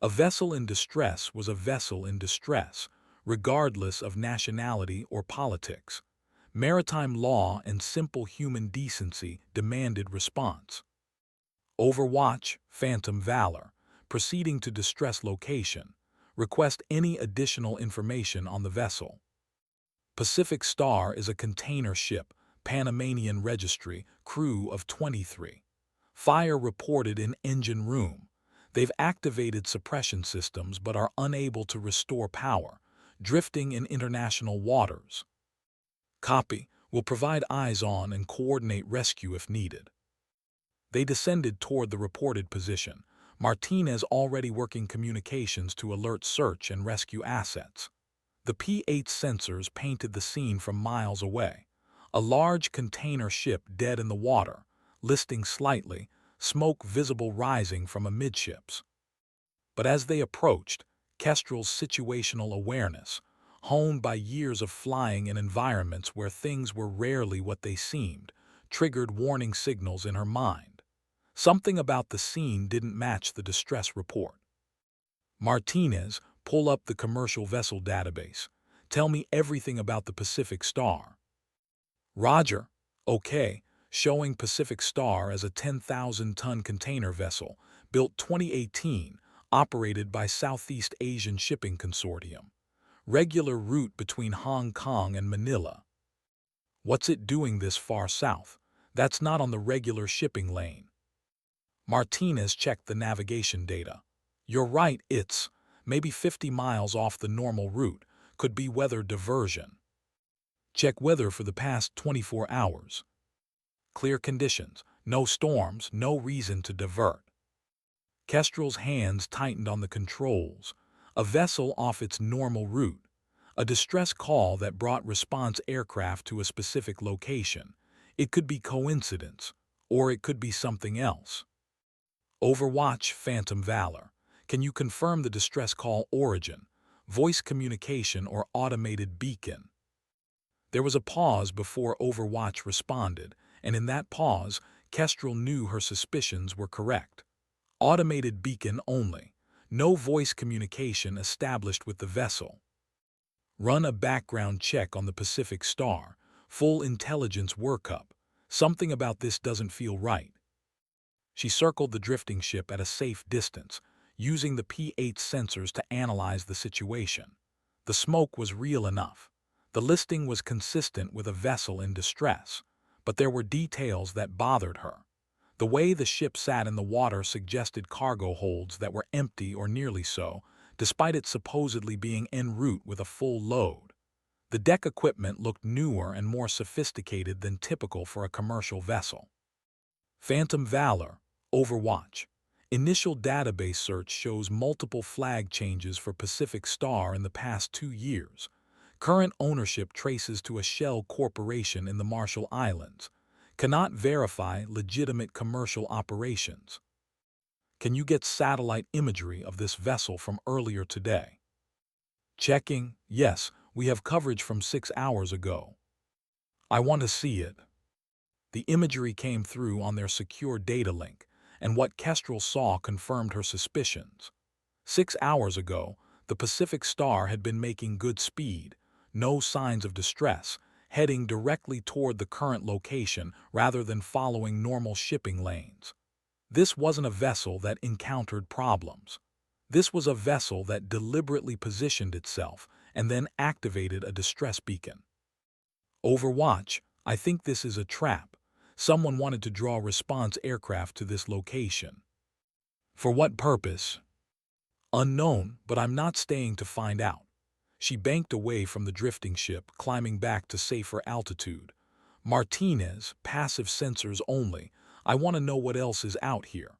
A vessel in distress was a vessel in distress, regardless of nationality or politics. Maritime law and simple human decency demanded response. Overwatch, Phantom Valor, proceeding to distress location. Request any additional information on the vessel. Pacific Star is a container ship, Panamanian registry, crew of 23. Fire reported in engine room. They've activated suppression systems but are unable to restore power, drifting in international waters. Copy. Will provide eyes on and coordinate rescue if needed. They descended toward the reported position, Martinez already working communications to alert search and rescue assets. The P-8 sensors painted the scene from miles away. A large container ship dead in the water, listing slightly, smoke visible rising from amidships. But as they approached, Kestrel's situational awareness, honed by years of flying in environments where things were rarely what they seemed, triggered warning signals in her mind. Something about the scene didn't match the distress report. Martinez, pull up the commercial vessel database. Tell me everything about the Pacific Star. Roger. Okay, showing Pacific Star as a 10,000-ton container vessel, built 2018, operated by Southeast Asian Shipping Consortium. Regular route between Hong Kong and Manila. What's it doing this far south? That's not on the regular shipping lane. Martinez checked the navigation data. You're right, it's maybe 50 miles off the normal route, could be weather diversion. Check weather for the past 24 hours. Clear conditions, no storms, no reason to divert. Kestrel's hands tightened on the controls. A vessel off its normal route. A distress call that brought response aircraft to a specific location. It could be coincidence, or it could be something else. Overwatch, Phantom Valor. Can you confirm the distress call origin? Voice communication or automated beacon? There was a pause before Overwatch responded, and in that pause, Kestrel knew her suspicions were correct. Automated beacon only. No voice communication established with the vessel. Run a background check on the Pacific Star. Full intelligence workup. Something about this doesn't feel right. She circled the drifting ship at a safe distance, using the P8 sensors to analyze the situation. The smoke was real enough. The listing was consistent with a vessel in distress, but there were details that bothered her. The way the ship sat in the water suggested cargo holds that were empty or nearly so, despite it supposedly being en route with a full load. The deck equipment looked newer and more sophisticated than typical for a commercial vessel. Phantom Valor, Overwatch. Initial database search shows multiple flag changes for Pacific Star in the past 2 years. Current ownership traces to a shell corporation in the Marshall Islands. Cannot verify legitimate commercial operations. Can you get satellite imagery of this vessel from earlier today? Checking. Yes, we have coverage from 6 hours ago. I want to see it. The imagery came through on their secure data link, and what Kestrel saw confirmed her suspicions. 6 hours ago, the Pacific Star had been making good speed, no signs of distress, heading directly toward the current location rather than following normal shipping lanes. This wasn't a vessel that encountered problems. This was a vessel that deliberately positioned itself and then activated a distress beacon. Overwatch, I think this is a trap. Someone wanted to draw response aircraft to this location. For what purpose? Unknown, but I'm not staying to find out. She banked away from the drifting ship, climbing back to safer altitude. Martinez, passive sensors only. I want to know what else is out here.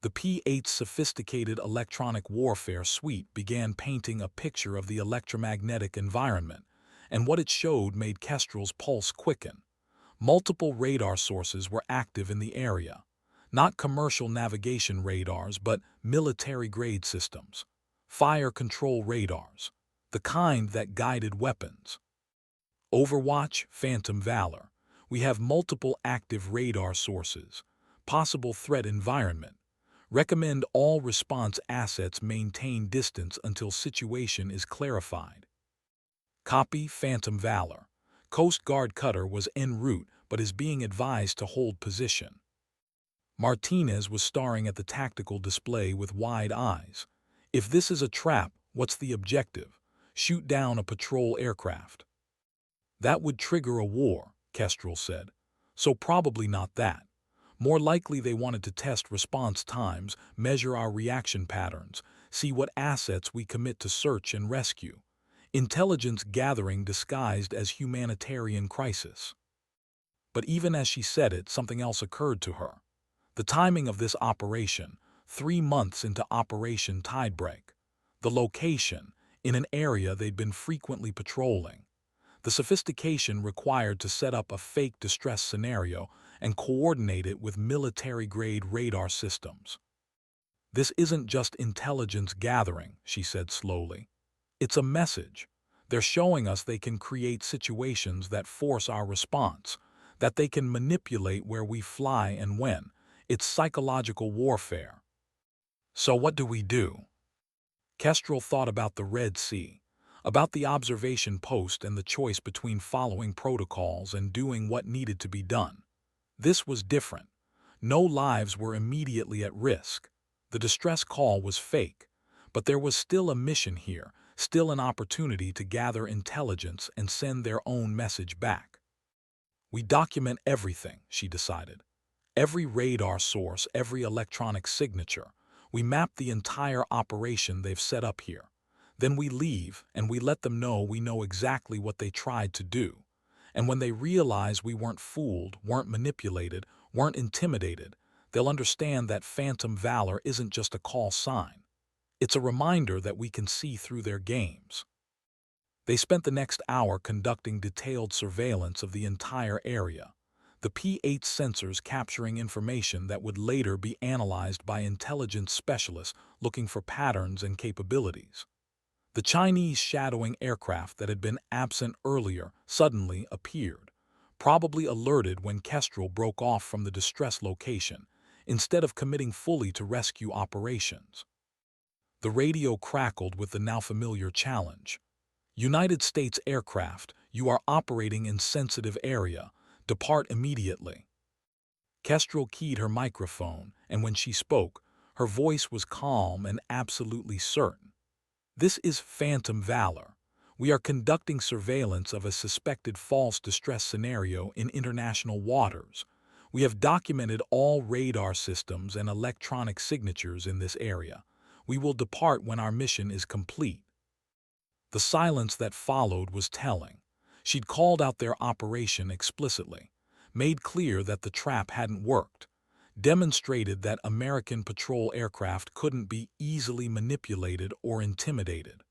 The P-8's sophisticated electronic warfare suite began painting a picture of the electromagnetic environment, and what it showed made Kestrel's pulse quicken. Multiple radar sources were active in the area. Not commercial navigation radars, but military-grade systems. Fire control radars. The kind that guided weapons. Overwatch, Phantom Valor. We have multiple active radar sources. Possible threat environment. Recommend all response assets maintain distance until situation is clarified. Copy, Phantom Valor. Coast Guard cutter was en route but is being advised to hold position. Martinez was staring at the tactical display with wide eyes. If this is a trap, what's the objective? Shoot down a patrol aircraft. That would trigger a war, Kestrel said. So probably not that. More likely they wanted to test response times, measure our reaction patterns, see what assets we commit to search and rescue. Intelligence gathering disguised as humanitarian crisis. But even as she said it, something else occurred to her. The timing of this operation, 3 months into Operation Tidebreak. The location, in an area they'd been frequently patrolling. The sophistication required to set up a fake distress scenario and coordinate it with military-grade radar systems. This isn't just intelligence gathering, she said slowly. It's a message. They're showing us they can create situations that force our response, that they can manipulate where we fly and when. It's psychological warfare. So what do we do? Kestrel thought about the Red Sea, about the observation post and the choice between following protocols and doing what needed to be done. This was different. No lives were immediately at risk. The distress call was fake, but there was still a mission here, still an opportunity to gather intelligence and send their own message back. We document everything, she decided. Every radar source, every electronic signature. We map the entire operation they've set up here. Then we leave and we let them know we know exactly what they tried to do. And when they realize we weren't fooled, weren't manipulated, weren't intimidated, they'll understand that Phantom Valor isn't just a call sign. It's a reminder that we can see through their games. They spent the next hour conducting detailed surveillance of the entire area. The P-8 sensors capturing information that would later be analyzed by intelligence specialists looking for patterns and capabilities. The Chinese shadowing aircraft that had been absent earlier suddenly appeared, probably alerted when Kestrel broke off from the distress location, instead of committing fully to rescue operations. The radio crackled with the now familiar challenge. United States aircraft, you are operating in sensitive area. Depart immediately. Kestrel keyed her microphone, and when she spoke, her voice was calm and absolutely certain. This is Phantom Valor. We are conducting surveillance of a suspected false distress scenario in international waters. We have documented all radar systems and electronic signatures in this area. We will depart when our mission is complete. The silence that followed was telling. She'd called out their operation explicitly, made clear that the trap hadn't worked, demonstrated that American patrol aircraft couldn't be easily manipulated or intimidated.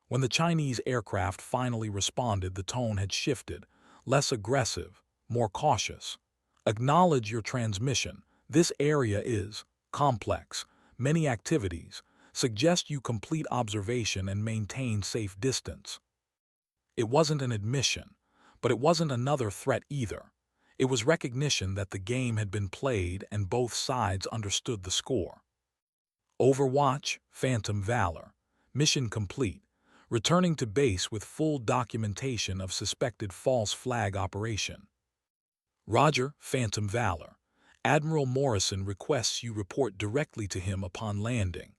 When the Chinese aircraft finally responded, the tone had shifted, less aggressive, more cautious. Acknowledge your transmission. This area is complex, many activities. Suggest you complete observation and maintain safe distance. It wasn't an admission, but it wasn't another threat either. It was recognition that the game had been played and both sides understood the score. Overwatch, Phantom Valor. Mission complete. Returning to base with full documentation of suspected false flag operation. Roger, Phantom Valor. Admiral Morrison requests you report directly to him upon landing.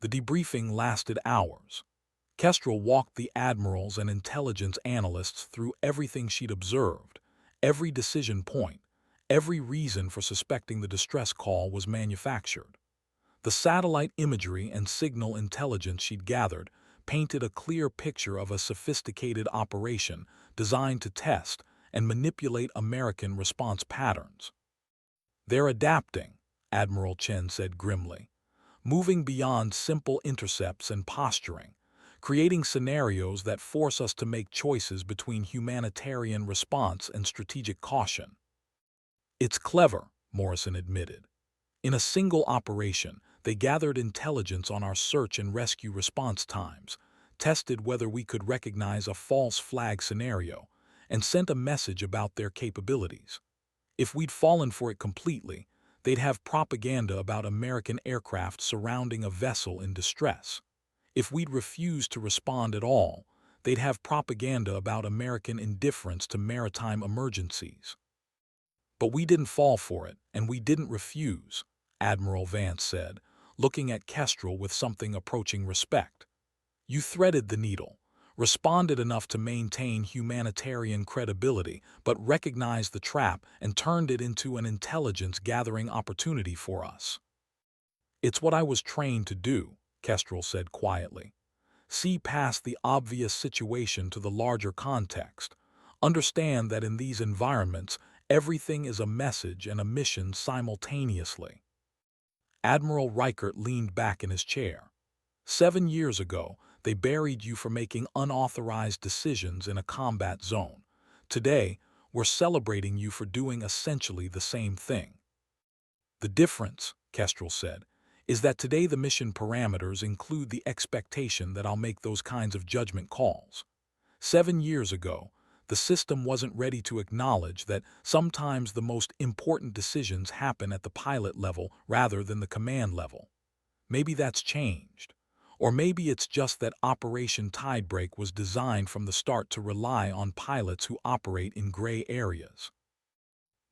The debriefing lasted hours. Kestrel walked the admirals and intelligence analysts through everything she'd observed. Every decision point, every reason for suspecting the distress call was manufactured. The satellite imagery and signal intelligence she'd gathered painted a clear picture of a sophisticated operation designed to test and manipulate American response patterns. They're adapting, Admiral Chen said grimly, moving beyond simple intercepts and posturing, creating scenarios that force us to make choices between humanitarian response and strategic caution. It's clever, Morrison admitted. In a single operation, they gathered intelligence on our search and rescue response times, tested whether we could recognize a false flag scenario, and sent a message about their capabilities. If we'd fallen for it completely, they'd have propaganda about American aircraft surrounding a vessel in distress. If we'd refused to respond at all, they'd have propaganda about American indifference to maritime emergencies. But we didn't fall for it, and we didn't refuse, Admiral Vance said, looking at Kestrel with something approaching respect. You threaded the needle, responded enough to maintain humanitarian credibility, but recognized the trap and turned it into an intelligence-gathering opportunity for us. It's what I was trained to do, Kestrel said quietly. See past the obvious situation to the larger context. Understand that in these environments, everything is a message and a mission simultaneously. Admiral Reichert leaned back in his chair. 7 years ago, they buried you for making unauthorized decisions in a combat zone. Today, we're celebrating you for doing essentially the same thing. The difference, Kestrel said, is that today the mission parameters include the expectation that I'll make those kinds of judgment calls. 7 years ago, the system wasn't ready to acknowledge that sometimes the most important decisions happen at the pilot level rather than the command level. Maybe that's changed. Or maybe it's just that Operation Tidebreak was designed from the start to rely on pilots who operate in gray areas.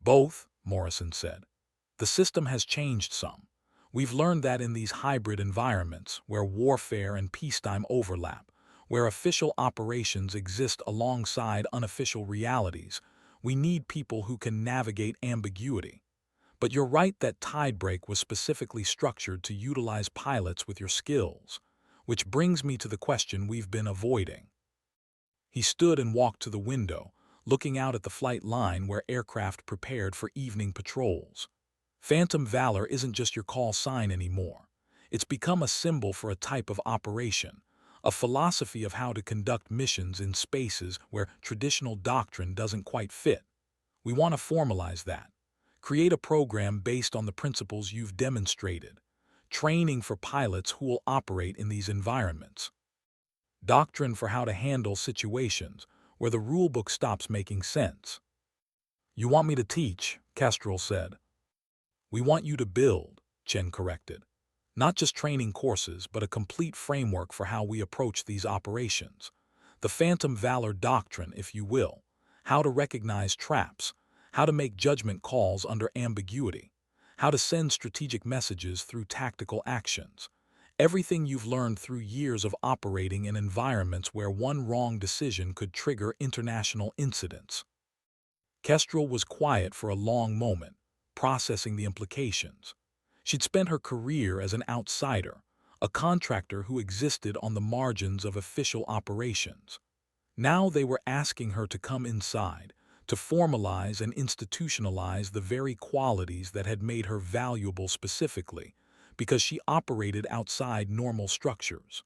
Both, Morrison said. The system has changed some. We've learned that in these hybrid environments, where warfare and peacetime overlap, where official operations exist alongside unofficial realities, we need people who can navigate ambiguity. But you're right that Tidebreak was specifically structured to utilize pilots with your skills, which brings me to the question we've been avoiding. He stood and walked to the window, looking out at the flight line where aircraft prepared for evening patrols. Phantom Valor isn't just your call sign anymore. It's become a symbol for a type of operation, a philosophy of how to conduct missions in spaces where traditional doctrine doesn't quite fit. We want to formalize that. Create a program based on the principles you've demonstrated, training for pilots who will operate in these environments. Doctrine for how to handle situations where the rulebook stops making sense. You want me to teach, Kestrel said. We want you to build, Chen corrected. Not just training courses, but a complete framework for how we approach these operations. The Phantom Valor doctrine, if you will. how to recognize traps, how to make judgment calls under ambiguity, how to send strategic messages through tactical actions. Everything you've learned through years of operating in environments where one wrong decision could trigger international incidents. Kestrel was quiet for a long moment, processing the implications. She'd spent her career as an outsider, a contractor who existed on the margins of official operations. Now they were asking her to come inside, to formalize and institutionalize the very qualities that had made her valuable specifically, because she operated outside normal structures.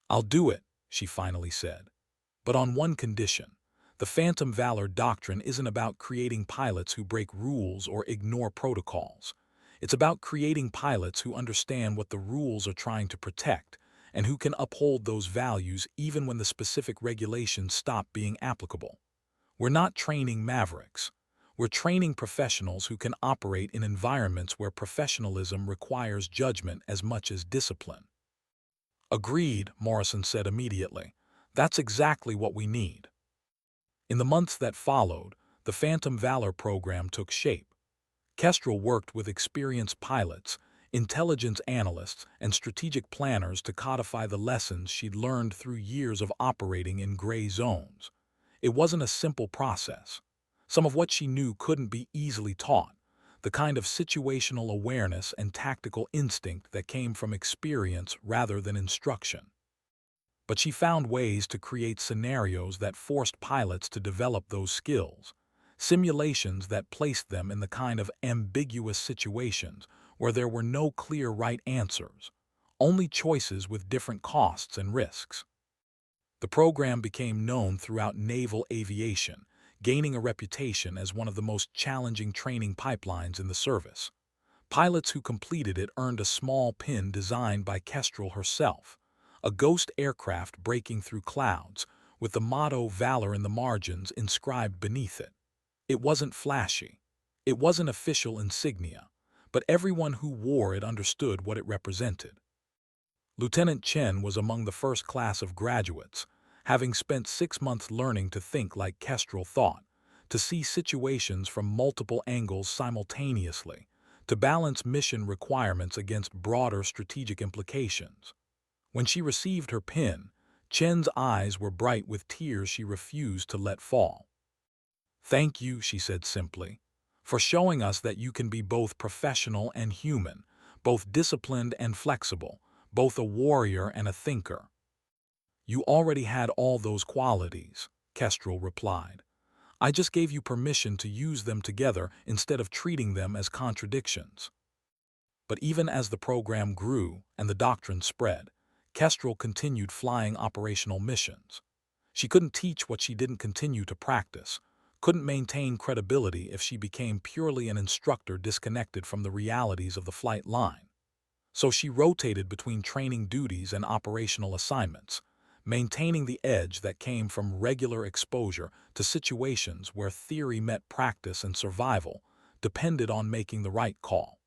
"I'll do it," she finally said. "But on one condition. The Phantom Valor doctrine isn't about creating pilots who break rules or ignore protocols. It's about creating pilots who understand what the rules are trying to protect and who can uphold those values even when the specific regulations stop being applicable. We're not training mavericks. We're training professionals who can operate in environments where professionalism requires judgment as much as discipline." "Agreed," Morrison said immediately. "That's exactly what we need." In the months that followed, the Phantom Valor program took shape. Kestrel worked with experienced pilots, intelligence analysts, and strategic planners to codify the lessons she'd learned through years of operating in gray zones. It wasn't a simple process. Some of what she knew couldn't be easily taught, the kind of situational awareness and tactical instinct that came from experience rather than instruction. But she found ways to create scenarios that forced pilots to develop those skills, simulations that placed them in the kind of ambiguous situations where there were no clear right answers, only choices with different costs and risks. The program became known throughout naval aviation, gaining a reputation as one of the most challenging training pipelines in the service. Pilots who completed it earned a small pin designed by Kestrel herself, a ghost aircraft breaking through clouds, with the motto "Valor" in the margins inscribed beneath it. It wasn't flashy. It wasn't official insignia, but everyone who wore it understood what it represented. Lieutenant Chen was among the first class of graduates, having spent 6 months learning to think like Kestrel thought, to see situations from multiple angles simultaneously, to balance mission requirements against broader strategic implications. When she received her pin, Chen's eyes were bright with tears she refused to let fall. "Thank you," she said simply, "for showing us that you can be both professional and human, both disciplined and flexible, both a warrior and a thinker." "You already had all those qualities," Kestrel replied. "I just gave you permission to use them together instead of treating them as contradictions." But even as the program grew and the doctrine spread, Kestrel continued flying operational missions. She couldn't teach what she didn't continue to practice, couldn't maintain credibility if she became purely an instructor disconnected from the realities of the flight line. So she rotated between training duties and operational assignments, maintaining the edge that came from regular exposure to situations where theory met practice and survival depended on making the right call.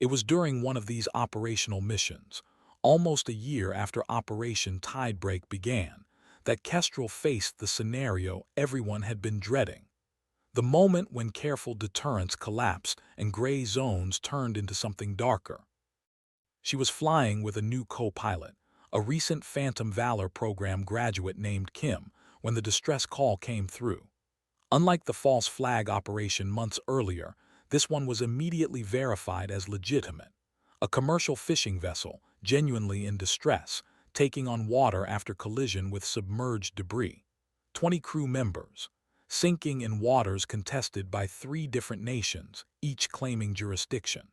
It was during one of these operational missions, almost a year after Operation Tidebreak began, that Kestrel faced the scenario everyone had been dreading. The moment when careful deterrence collapsed and gray zones turned into something darker. She was flying with a new co-pilot, a recent Phantom Valor program graduate named Kim, when the distress call came through. Unlike the false flag operation months earlier, this one was immediately verified as legitimate. A commercial fishing vessel, genuinely in distress, taking on water after collision with submerged debris. 20 crew members, sinking in waters contested by 3 different nations, each claiming jurisdiction.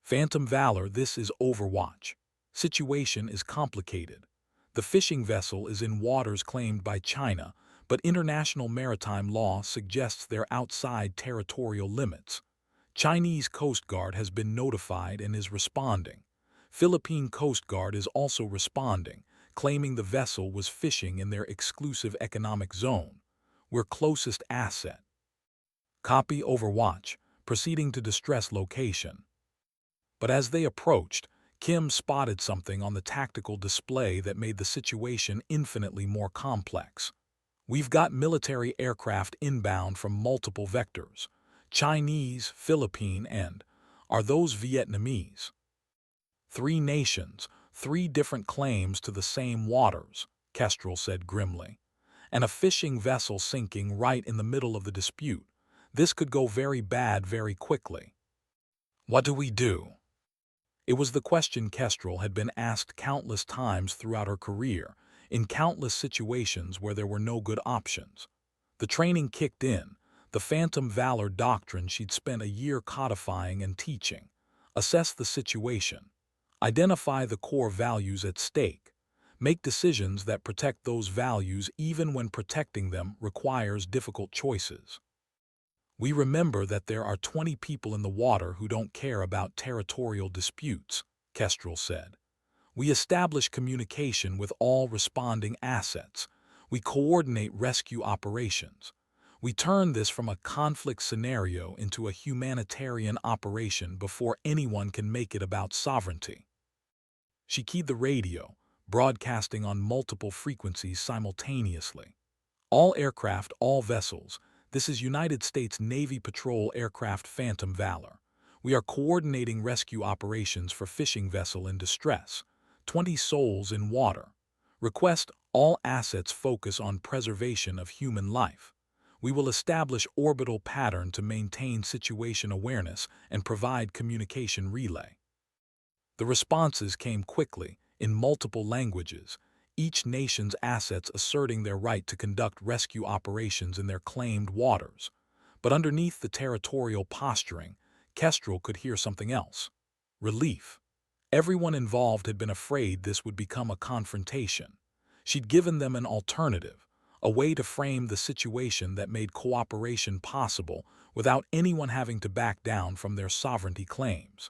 Phantom Valor, this is Overwatch. Situation is complicated. The fishing vessel is in waters claimed by China, but international maritime law suggests they're outside territorial limits. Chinese Coast Guard has been notified and is responding. Philippine Coast Guard is also responding, claiming the vessel was fishing in their exclusive economic zone. We're closest asset. Copy Overwatch, proceeding to distress location. But as they approached, Kim spotted something on the tactical display that made the situation infinitely more complex. We've got military aircraft inbound from multiple vectors. Chinese, Philippine, and are those Vietnamese? Three nations, three different claims to the same waters, Kestrel said grimly. And a fishing vessel sinking right in the middle of the dispute. This could go very bad very quickly. What do we do? It was the question Kestrel had been asked countless times throughout her career, in countless situations where there were no good options. The training kicked in, the phantom valor doctrine she'd spent a year codifying and teaching. Assess the situation. Identify the core values at stake. Make decisions that protect those values even when protecting them requires difficult choices. We remember that there are 20 people in the water who don't care about territorial disputes, Kestrel said. We establish communication with all responding assets. We coordinate rescue operations. We turn this from a conflict scenario into a humanitarian operation before anyone can make it about sovereignty. She keyed the radio, broadcasting on multiple frequencies simultaneously. All aircraft, all vessels. This is United States Navy Patrol Aircraft Phantom Valor. We are coordinating rescue operations for fishing vessel in distress. 20 souls in water. Request all assets focus on preservation of human life. We will establish orbital pattern to maintain situation awareness and provide communication relay. The responses came quickly, in multiple languages, each nation's assets asserting their right to conduct rescue operations in their claimed waters. But underneath the territorial posturing, Kestrel could hear something else. Relief. Everyone involved had been afraid this would become a confrontation. She'd given them an alternative, a way to frame the situation that made cooperation possible without anyone having to back down from their sovereignty claims.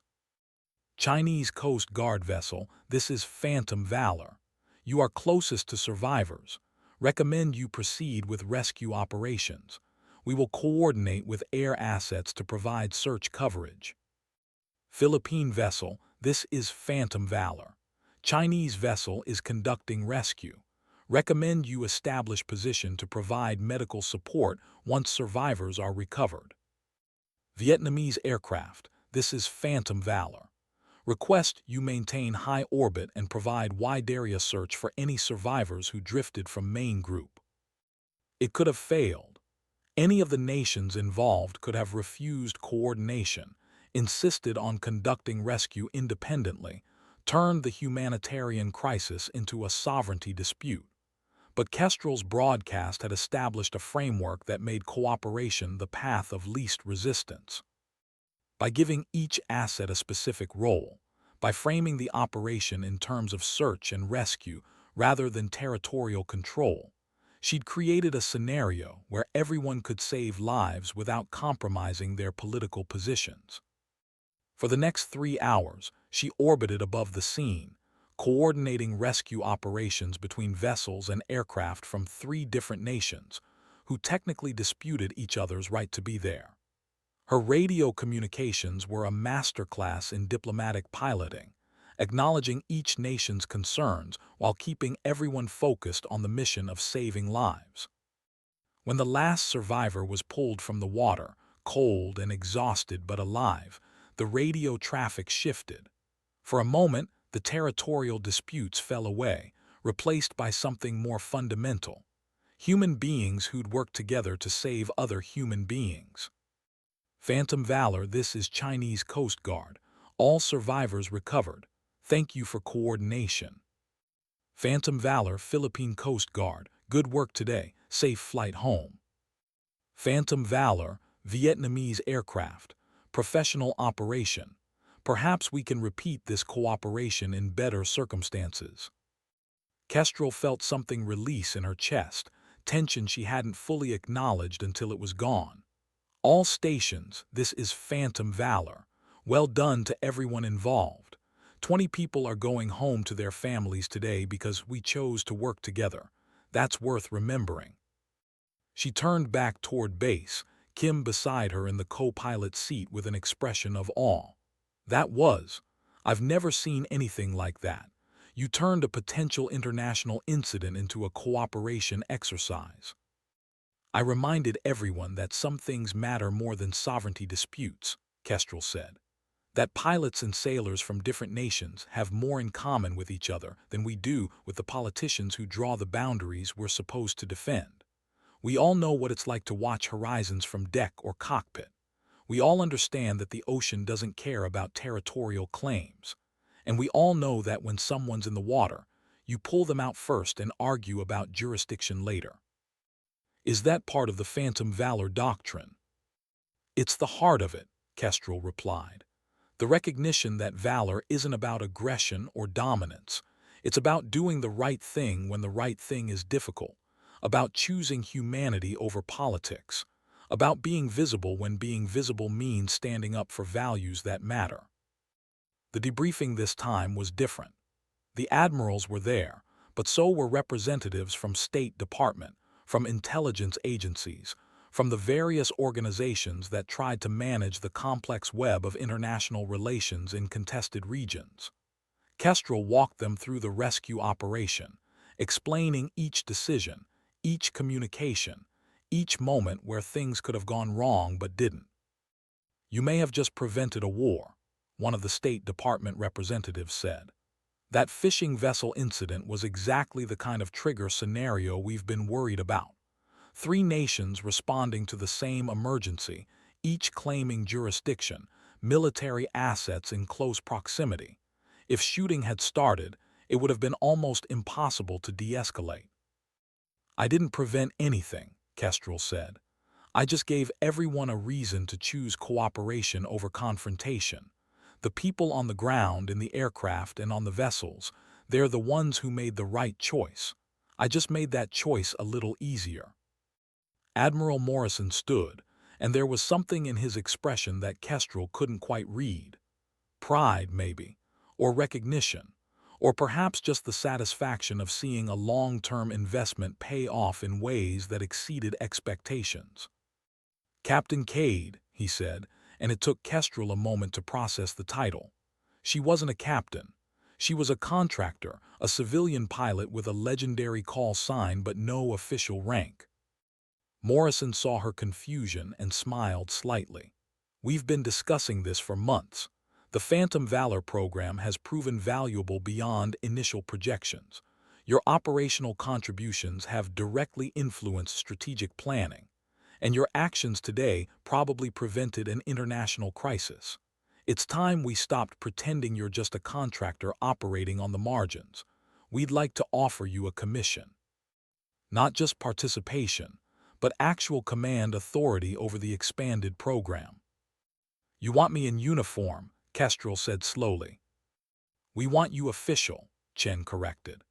Chinese Coast Guard vessel, this is Phantom Valor. You are closest to survivors. Recommend you proceed with rescue operations. We will coordinate with air assets to provide search coverage. Philippine vessel, this is Phantom Valor. Chinese vessel is conducting rescue. Recommend you establish position to provide medical support once survivors are recovered. Vietnamese aircraft, this is Phantom Valor. Request you maintain high orbit and provide wide area search for any survivors who drifted from main group. It could have failed. Any of the nations involved could have refused coordination, insisted on conducting rescue independently, turned the humanitarian crisis into a sovereignty dispute. But Kestrel's broadcast had established a framework that made cooperation the path of least resistance. By giving each asset a specific role, by framing the operation in terms of search and rescue rather than territorial control, she'd created a scenario where everyone could save lives without compromising their political positions. For the next 3 hours, she orbited above the scene, coordinating rescue operations between vessels and aircraft from 3 different nations, who technically disputed each other's right to be there. Her radio communications were a masterclass in diplomatic piloting, acknowledging each nation's concerns while keeping everyone focused on the mission of saving lives. When the last survivor was pulled from the water, cold and exhausted but alive, the radio traffic shifted. For a moment, the territorial disputes fell away, replaced by something more fundamental: human beings who'd work together to save other human beings. Phantom Valor, this is Chinese Coast Guard. All survivors recovered. Thank you for coordination. Phantom Valor, Philippine Coast Guard. Good work today. Safe flight home. Phantom Valor, Vietnamese aircraft. Professional operation. Perhaps we can repeat this cooperation in better circumstances. Kestrel felt something release in her chest, tension she hadn't fully acknowledged until it was gone. All stations, this is Phantom Valor. Well done to everyone involved. 20 people are going home to their families today because we chose to work together. That's worth remembering. She turned back toward base, Kim beside her in the co-pilot seat with an expression of awe. I've never seen anything like that. You turned a potential international incident into a cooperation exercise. I reminded everyone that some things matter more than sovereignty disputes, Kestrel said. That pilots and sailors from different nations have more in common with each other than we do with the politicians who draw the boundaries we're supposed to defend. We all know what it's like to watch horizons from deck or cockpit. We all understand that the ocean doesn't care about territorial claims. And we all know that when someone's in the water, you pull them out first and argue about jurisdiction later. Is that part of the Phantom Valor doctrine? It's the heart of it, Kestrel replied. The recognition that valor isn't about aggression or dominance. It's about doing the right thing when the right thing is difficult, about choosing humanity over politics, about being visible when being visible means standing up for values that matter. The debriefing this time was different. The admirals were there, but so were representatives from State Department, from intelligence agencies, from the various organizations that tried to manage the complex web of international relations in contested regions. Kestrel walked them through the rescue operation, explaining each decision, each communication, each moment where things could have gone wrong but didn't. "You may have just prevented a war," one of the State Department representatives said. "That fishing vessel incident was exactly the kind of trigger scenario we've been worried about. Three nations responding to the same emergency, each claiming jurisdiction, military assets in close proximity. If shooting had started, it would have been almost impossible to de-escalate." "I didn't prevent anything," Kestrel said. "I just gave everyone a reason to choose cooperation over confrontation. The people on the ground, in the aircraft, and on the vessels, they're the ones who made the right choice. I just made that choice a little easier." Admiral Morrison stood, and there was something in his expression that Kestrel couldn't quite read. Pride, maybe, or recognition, or perhaps just the satisfaction of seeing a long-term investment pay off in ways that exceeded expectations. "Captain Cade," he said, and it took Kestrel a moment to process the title. She wasn't a captain. She was a contractor, a civilian pilot with a legendary call sign but no official rank. Morrison saw her confusion and smiled slightly. "We've been discussing this for months. The Phantom Valor program has proven valuable beyond initial projections. Your operational contributions have directly influenced strategic planning, and your actions today probably prevented an international crisis. It's time we stopped pretending you're just a contractor operating on the margins. We'd like to offer you a commission. Not just participation, but actual command authority over the expanded program." "You want me in uniform," Kestrel said slowly. "We want you official," Chen corrected,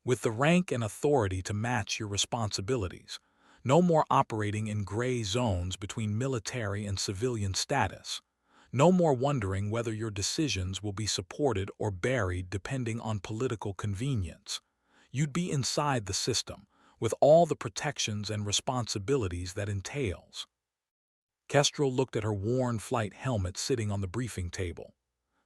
"with the rank and authority to match your responsibilities. No more operating in gray zones between military and civilian status. No more wondering whether your decisions will be supported or buried depending on political convenience. You'd be inside the system, with all the protections and responsibilities that entails." Kestrel looked at her worn flight helmet sitting on the briefing table.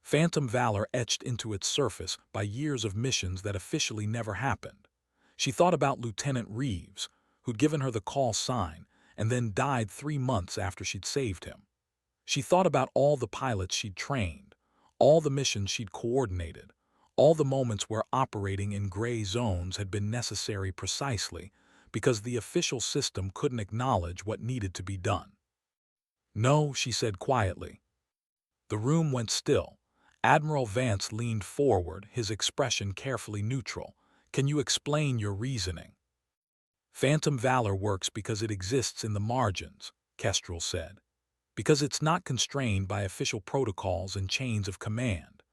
Phantom Valor etched into its surface by years of missions that officially never happened. She thought about Lieutenant Reeves, who'd given her the call sign and then died 3 months after she'd saved him. She thought about all the pilots she'd trained, all the missions she'd coordinated, all the moments where operating in gray zones had been necessary precisely because the official system couldn't acknowledge what needed to be done. "No," she said quietly. The room went still. Admiral Vance leaned forward, his expression carefully neutral. "Can you explain your reasoning?" "Phantom Valor works because it exists in the margins," Kestrel said. "Because it's not constrained by official protocols and chains of command.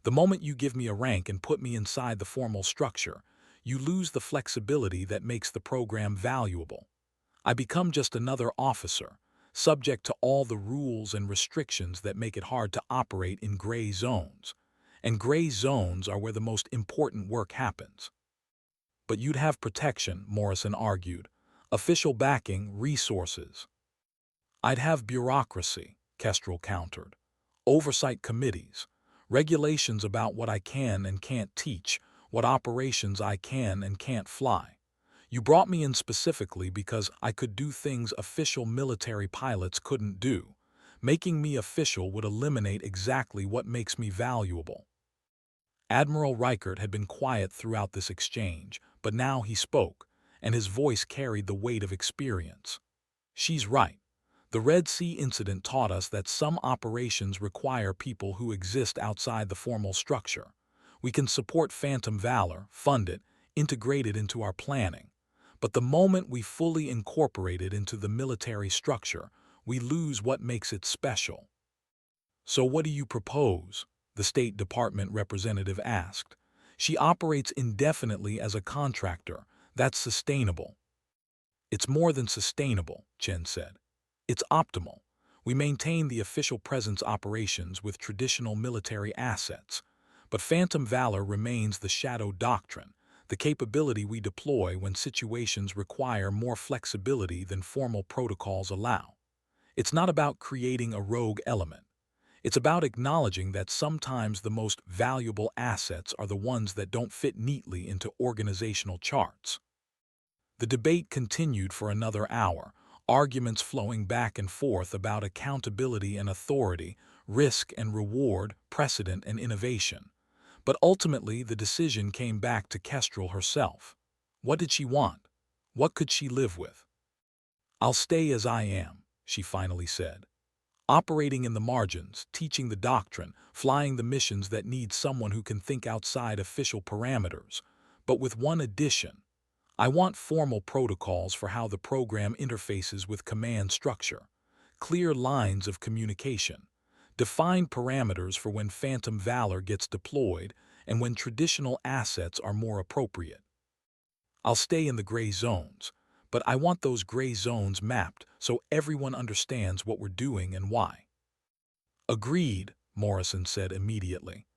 The moment you give me a rank and put me inside the formal structure, you lose the flexibility that makes the program valuable. I become just another officer, subject to all the rules and restrictions that make it hard to operate in gray zones. And gray zones are where the most important work happens." "But you'd have protection," Morrison argued. "Official backing, resources." "I'd have bureaucracy," Kestrel countered. "Oversight committees, regulations about what I can and can't teach, what operations I can and can't fly. You brought me in specifically because I could do things official military pilots couldn't do. Making me official would eliminate exactly what makes me valuable." Admiral Reichert had been quiet throughout this exchange, but now he spoke, and his voice carried the weight of experience. "She's right. The Red Sea incident taught us that some operations require people who exist outside the formal structure. We can support Phantom Valor, fund it, integrate it into our planning. But the moment we fully incorporate it into the military structure, we lose what makes it special." "So what do you propose?" the State Department representative asked. "She operates indefinitely as a contractor. That's sustainable." "It's more than sustainable," Chen said. "It's optimal. We maintain the official presence operations with traditional military assets. But Phantom Valor remains the shadow doctrine, the capability we deploy when situations require more flexibility than formal protocols allow. It's not about creating a rogue element. It's about acknowledging that sometimes the most valuable assets are the ones that don't fit neatly into organizational charts." The debate continued for another hour, arguments flowing back and forth about accountability and authority, risk and reward, precedent and innovation. But ultimately, the decision came back to Kestrel herself. What did she want? What could she live with? "I'll stay as I am," she finally said. "Operating in the margins, teaching the doctrine, flying the missions that need someone who can think outside official parameters. But with one addition. I want formal protocols for how the program interfaces with command structure, clear lines of communication, defined parameters for when Phantom Valor gets deployed and when traditional assets are more appropriate. I'll stay in the gray zones, but I want those gray zones mapped so everyone understands what we're doing and why." "Agreed," Morrison said immediately.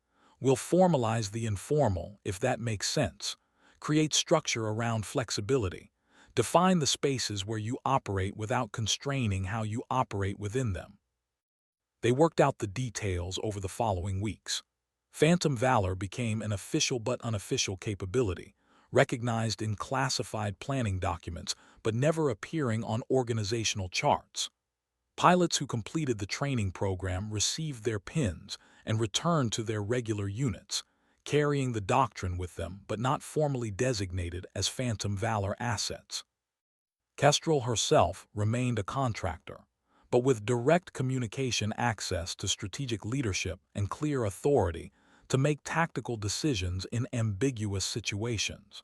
"We'll formalize the informal, if that makes sense. Create structure around flexibility. Define the spaces where you operate without constraining how you operate within them." They worked out the details over the following weeks. Phantom Valor became an official but unofficial capability, recognized in classified planning documents but never appearing on organizational charts. Pilots who completed the training program received their pins and returned to their regular units, carrying the doctrine with them but not formally designated as Phantom Valor assets. Kestrel herself remained a contractor, but with direct communication access to strategic leadership and clear authority to make tactical decisions in ambiguous situations.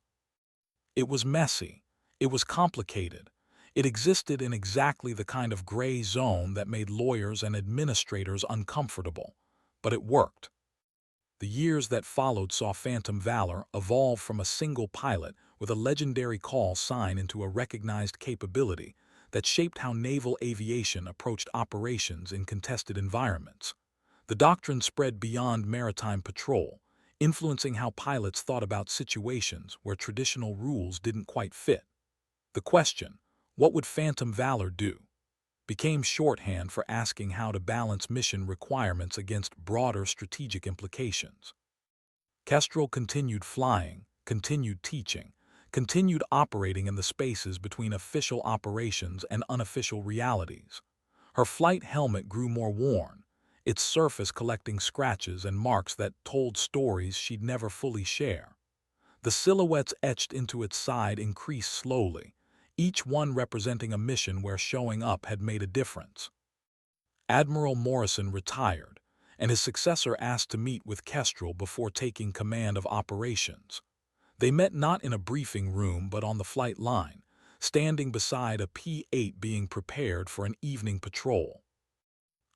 It was messy. It was complicated. It existed in exactly the kind of gray zone that made lawyers and administrators uncomfortable, but it worked. The years that followed saw Phantom Valor evolve from a single pilot with a legendary call sign into a recognized capability that shaped how naval aviation approached operations in contested environments. The doctrine spread beyond maritime patrol, influencing how pilots thought about situations where traditional rules didn't quite fit. The question, "What would Phantom Valor do?" became shorthand for asking how to balance mission requirements against broader strategic implications. Kestrel continued flying, continued teaching, continued operating in the spaces between official operations and unofficial realities. Her flight helmet grew more worn, its surface collecting scratches and marks that told stories she'd never fully share. The silhouettes etched into its side increased slowly, each one representing a mission where showing up had made a difference. Admiral Morrison retired, and his successor asked to meet with Kestrel before taking command of operations. They met not in a briefing room but on the flight line, standing beside a P-8 being prepared for an evening patrol.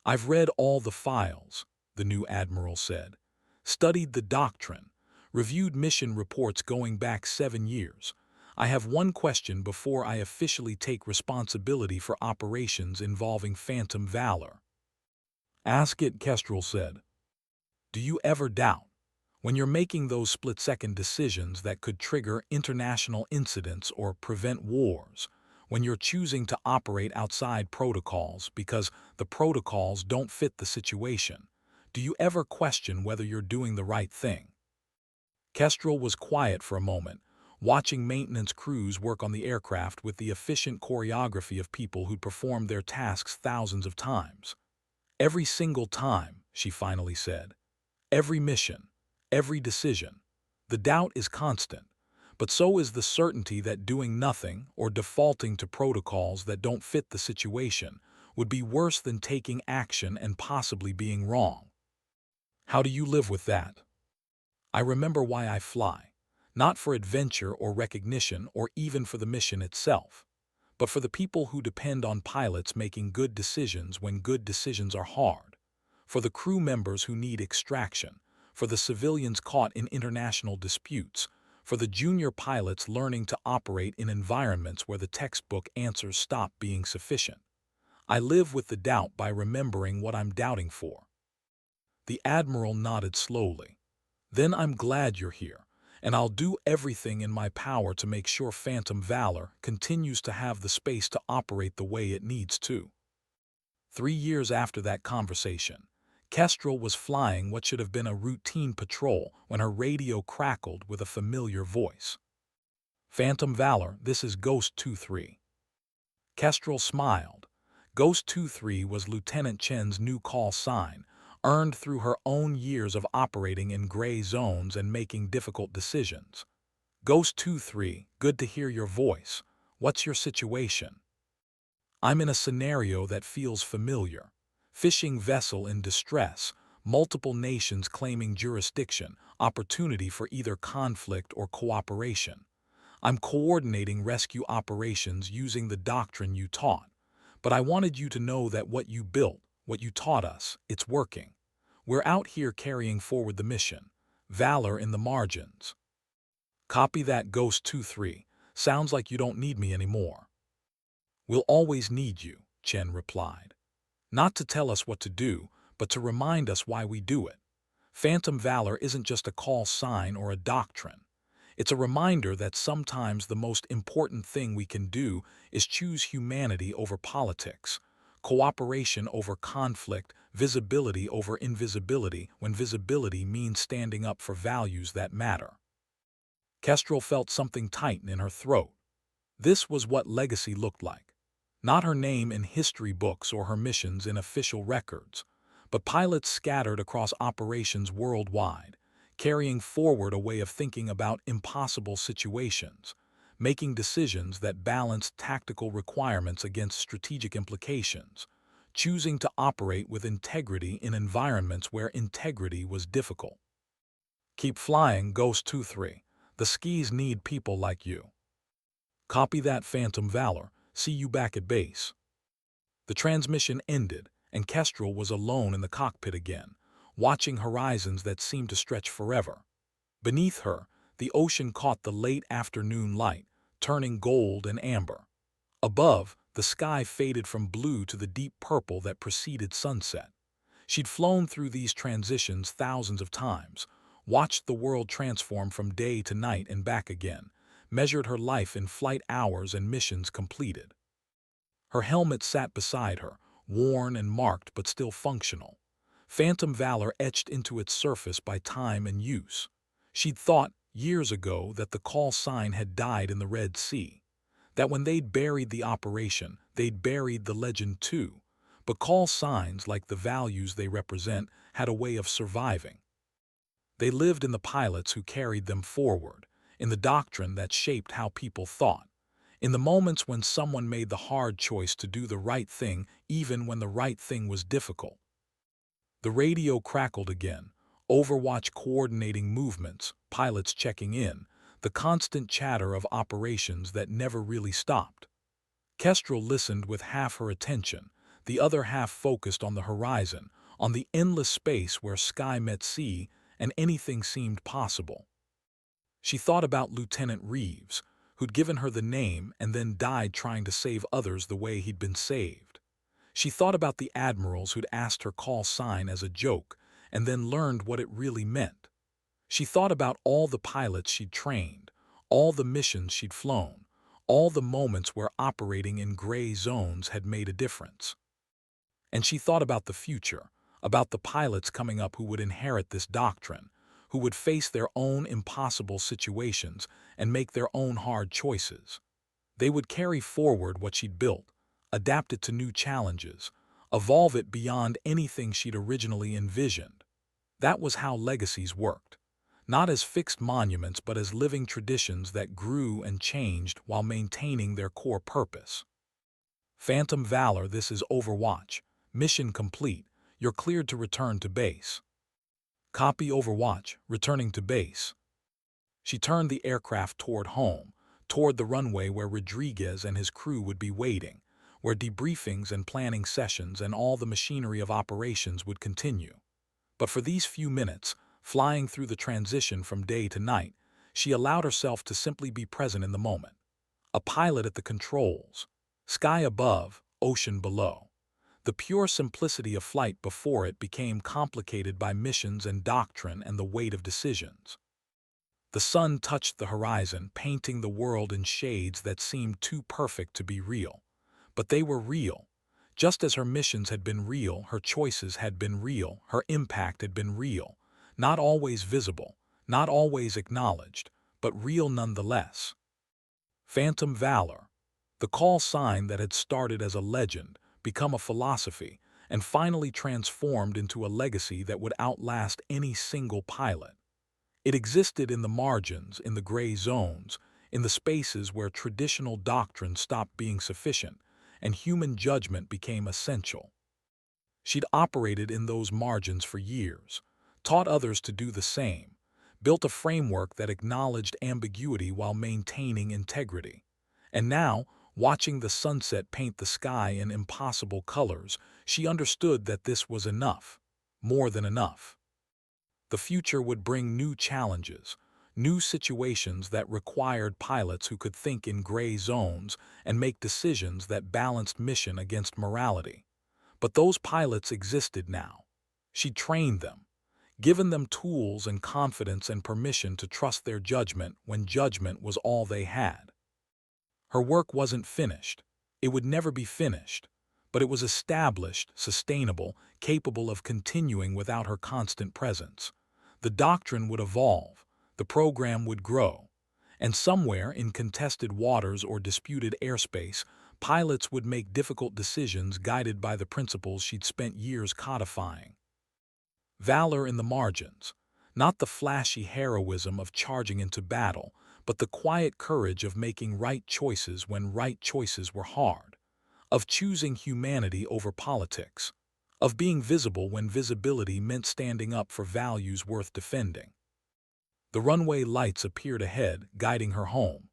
"I've read all the files," the new admiral said, "studied the doctrine, reviewed mission reports going back 7 years. I have one question before I officially take responsibility for operations involving Phantom Valor." "Ask it," Kestrel said. "Do you ever doubt, when you're making those split-second decisions that could trigger international incidents or prevent wars, when you're choosing to operate outside protocols because the protocols don't fit the situation, do you ever question whether you're doing the right thing?" Kestrel was quiet for a moment, watching maintenance crews work on the aircraft with the efficient choreography of people who'd performed their tasks thousands of times. Every single time, she finally said. Every mission, every decision. The doubt is constant, but so is the certainty that doing nothing or defaulting to protocols that don't fit the situation would be worse than taking action and possibly being wrong. How do you live with that? I remember why I fly, not for adventure or recognition or even for the mission itself, but for the people who depend on pilots making good decisions when good decisions are hard, for the crew members who need extraction, for the civilians caught in international disputes, for the junior pilots learning to operate in environments where the textbook answers stop being sufficient. I live with the doubt by remembering what I'm doubting for. The Admiral nodded slowly. Then I'm glad you're here, and I'll do everything in my power to make sure Phantom Valor continues to have the space to operate the way it needs to. 3 years after that conversation, Kestrel was flying what should have been a routine patrol when her radio crackled with a familiar voice. Phantom Valor, this is Ghost 23. Kestrel smiled. Ghost 23 was Lieutenant Chen's new call sign, earned through her own years of operating in gray zones and making difficult decisions. Ghost 23, good to hear your voice. What's your situation? I'm in a scenario that feels familiar. Fishing vessel in distress, multiple nations claiming jurisdiction, opportunity for either conflict or cooperation. I'm coordinating rescue operations using the doctrine you taught. But I wanted you to know that what you built, what you taught us, it's working. We're out here carrying forward the mission. Valor in the margins. Copy that, Ghost 23. Sounds like you don't need me anymore. We'll always need you, Chen replied. Not to tell us what to do, but to remind us why we do it. Phantom Valor isn't just a call sign or a doctrine. It's a reminder that sometimes the most important thing we can do is choose humanity over politics, cooperation over conflict, visibility over invisibility when visibility means standing up for values that matter. Kestrel felt something tighten in her throat. This was what legacy looked like. Not her name in history books or her missions in official records, but pilots scattered across operations worldwide, carrying forward a way of thinking about impossible situations, making decisions that balanced tactical requirements against strategic implications, choosing to operate with integrity in environments where integrity was difficult. Keep flying, Ghost 23. The skis need people like you. Copy that, Phantom Valor. See you back at base. The transmission ended, and Kestrel was alone in the cockpit again, watching horizons that seemed to stretch forever. Beneath her, the ocean caught the late afternoon light, turning gold and amber. Above, the sky faded from blue to the deep purple that preceded sunset. She'd flown through these transitions thousands of times, watched the world transform from day to night and back again, measured her life in flight hours and missions completed. Her helmet sat beside her, worn and marked but still functional. Phantom Valor etched into its surface by time and use. She'd thought, years ago, that the call sign had died in the Red Sea, that when they'd buried the operation, they'd buried the legend too. But call signs, like the values they represent, had a way of surviving. They lived in the pilots who carried them forward, in the doctrine that shaped how people thought, in the moments when someone made the hard choice to do the right thing even when the right thing was difficult. The radio crackled again, Overwatch coordinating movements, pilots checking in, the constant chatter of operations that never really stopped. Kestrel listened with half her attention, the other half focused on the horizon, on the endless space where sky met sea and anything seemed possible. She thought about Lieutenant Reeves, who'd given her the name and then died trying to save others the way he'd been saved. She thought about the admirals who'd asked her call sign as a joke and then learned what it really meant. She thought about all the pilots she'd trained, all the missions she'd flown, all the moments where operating in gray zones had made a difference. And she thought about the future, about the pilots coming up who would inherit this doctrine, who would face their own impossible situations and make their own hard choices. They would carry forward what she'd built, adapt it to new challenges, evolve it beyond anything she'd originally envisioned. That was how legacies worked. Not as fixed monuments, but as living traditions that grew and changed while maintaining their core purpose. Phantom Valor, this is Overwatch. Mission complete. You're cleared to return to base. Copy Overwatch, returning to base. She turned the aircraft toward home, toward the runway where Rodriguez and his crew would be waiting, where debriefings and planning sessions and all the machinery of operations would continue. But for these few minutes, flying through the transition from day to night, she allowed herself to simply be present in the moment. A pilot at the controls. Sky above, ocean below. The pure simplicity of flight before it became complicated by missions and doctrine and the weight of decisions. The sun touched the horizon, painting the world in shades that seemed too perfect to be real. But they were real. Just as her missions had been real, her choices had been real, her impact had been real. Not always visible, not always acknowledged, but real nonetheless. Phantom Valor. The call sign that had started as a legend, become a philosophy, and finally transformed into a legacy that would outlast any single pilot. It existed in the margins, in the gray zones, in the spaces where traditional doctrine stopped being sufficient and human judgment became essential. She'd operated in those margins for years, taught others to do the same, built a framework that acknowledged ambiguity while maintaining integrity. And now, watching the sunset paint the sky in impossible colors, she understood that this was enough, more than enough. The future would bring new challenges, new situations that required pilots who could think in gray zones and make decisions that balanced mission against morality. But those pilots existed now. She'd trained them, given them tools and confidence and permission to trust their judgment when judgment was all they had. Her work wasn't finished. It would never be finished. But it was established, sustainable, capable of continuing without her constant presence. The doctrine would evolve, the program would grow, and somewhere in contested waters or disputed airspace, pilots would make difficult decisions guided by the principles she'd spent years codifying. Valor in the margins, not the flashy heroism of charging into battle, but the quiet courage of making right choices when right choices were hard, of choosing humanity over politics, of being visible when visibility meant standing up for values worth defending. The runway lights appeared ahead, guiding her home.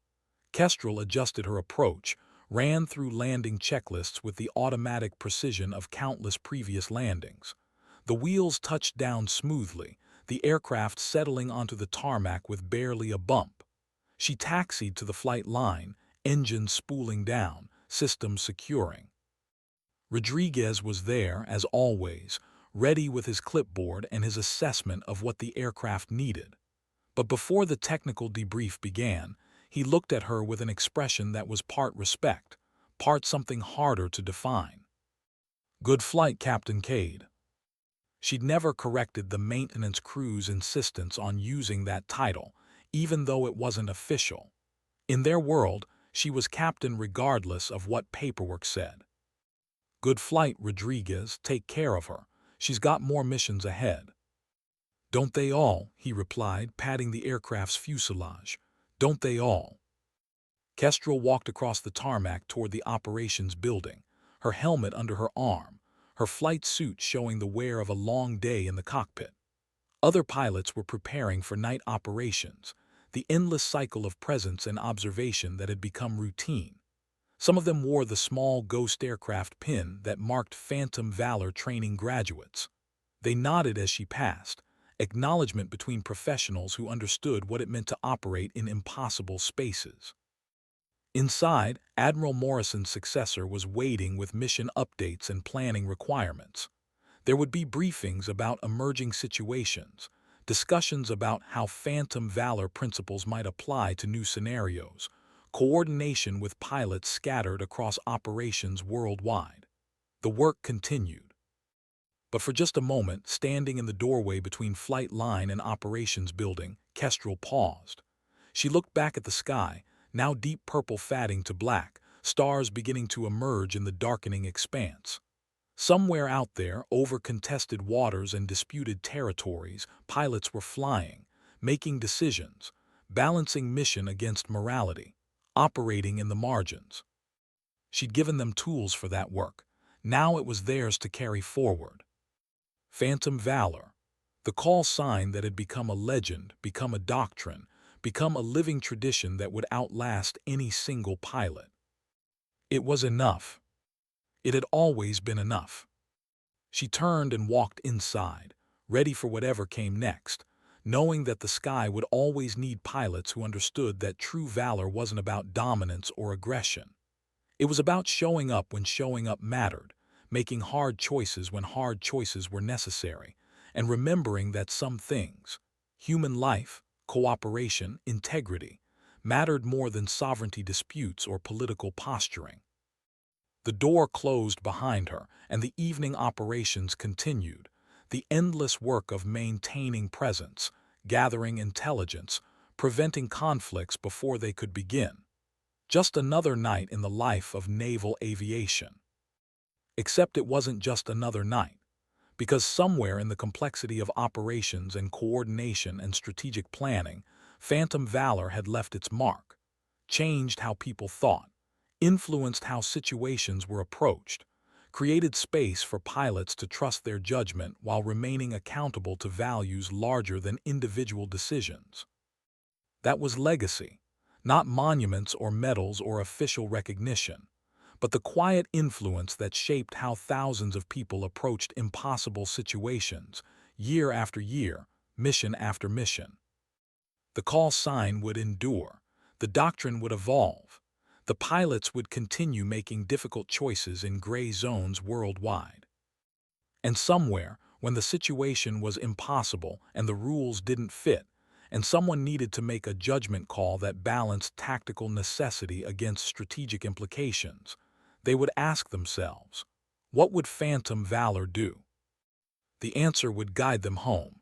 Kestrel adjusted her approach, ran through landing checklists with the automatic precision of countless previous landings. The wheels touched down smoothly, the aircraft settling onto the tarmac with barely a bump. She taxied to the flight line, engines spooling down, systems securing. Rodriguez was there, as always, ready with his clipboard and his assessment of what the aircraft needed. But before the technical debrief began, he looked at her with an expression that was part respect, part something harder to define. "Good flight, Captain Cade." She'd never corrected the maintenance crew's insistence on using that title, even though it wasn't official. In their world, she was captain regardless of what paperwork said. "Good flight, Rodriguez, take care of her. She's got more missions ahead." "Don't they all?" he replied, patting the aircraft's fuselage. "Don't they all?" Kestrel walked across the tarmac toward the operations building, her helmet under her arm, her flight suit showing the wear of a long day in the cockpit. Other pilots were preparing for night operations, the endless cycle of presence and observation that had become routine. Some of them wore the small ghost aircraft pin that marked Phantom Valor training graduates. They nodded as she passed, acknowledgement between professionals who understood what it meant to operate in impossible spaces. Inside, Admiral Morrison's successor was waiting with mission updates and planning requirements. There would be briefings about emerging situations, discussions about how Phantom Valor principles might apply to new scenarios, coordination with pilots scattered across operations worldwide. The work continued. But for just a moment, standing in the doorway between flight line and operations building, Kestrel paused. She looked back at the sky, now deep purple fading to black, stars beginning to emerge in the darkening expanse. Somewhere out there, over contested waters and disputed territories, pilots were flying, making decisions, balancing mission against morality, operating in the margins. She'd given them tools for that work. Now it was theirs to carry forward. Phantom Valor, the call sign that had become a legend, become a doctrine, become a living tradition that would outlast any single pilot. It was enough. It had always been enough. She turned and walked inside, ready for whatever came next, knowing that the sky would always need pilots who understood that true valor wasn't about dominance or aggression. It was about showing up when showing up mattered, making hard choices when hard choices were necessary, and remembering that some things, human life, cooperation, integrity, mattered more than sovereignty disputes or political posturing. The door closed behind her, and the evening operations continued, the endless work of maintaining presence, gathering intelligence, preventing conflicts before they could begin. Just another night in the life of naval aviation. Except it wasn't just another night, because somewhere in the complexity of operations and coordination and strategic planning, Phantom Valor had left its mark, changed how people thought, influenced how situations were approached, created space for pilots to trust their judgment while remaining accountable to values larger than individual decisions. That was legacy, not monuments or medals or official recognition, but the quiet influence that shaped how thousands of people approached impossible situations, year after year, mission after mission. The call sign would endure, the doctrine would evolve, the pilots would continue making difficult choices in gray zones worldwide. And somewhere, when the situation was impossible and the rules didn't fit, and someone needed to make a judgment call that balanced tactical necessity against strategic implications, they would ask themselves, what would Phantom Valor do? The answer would guide them home.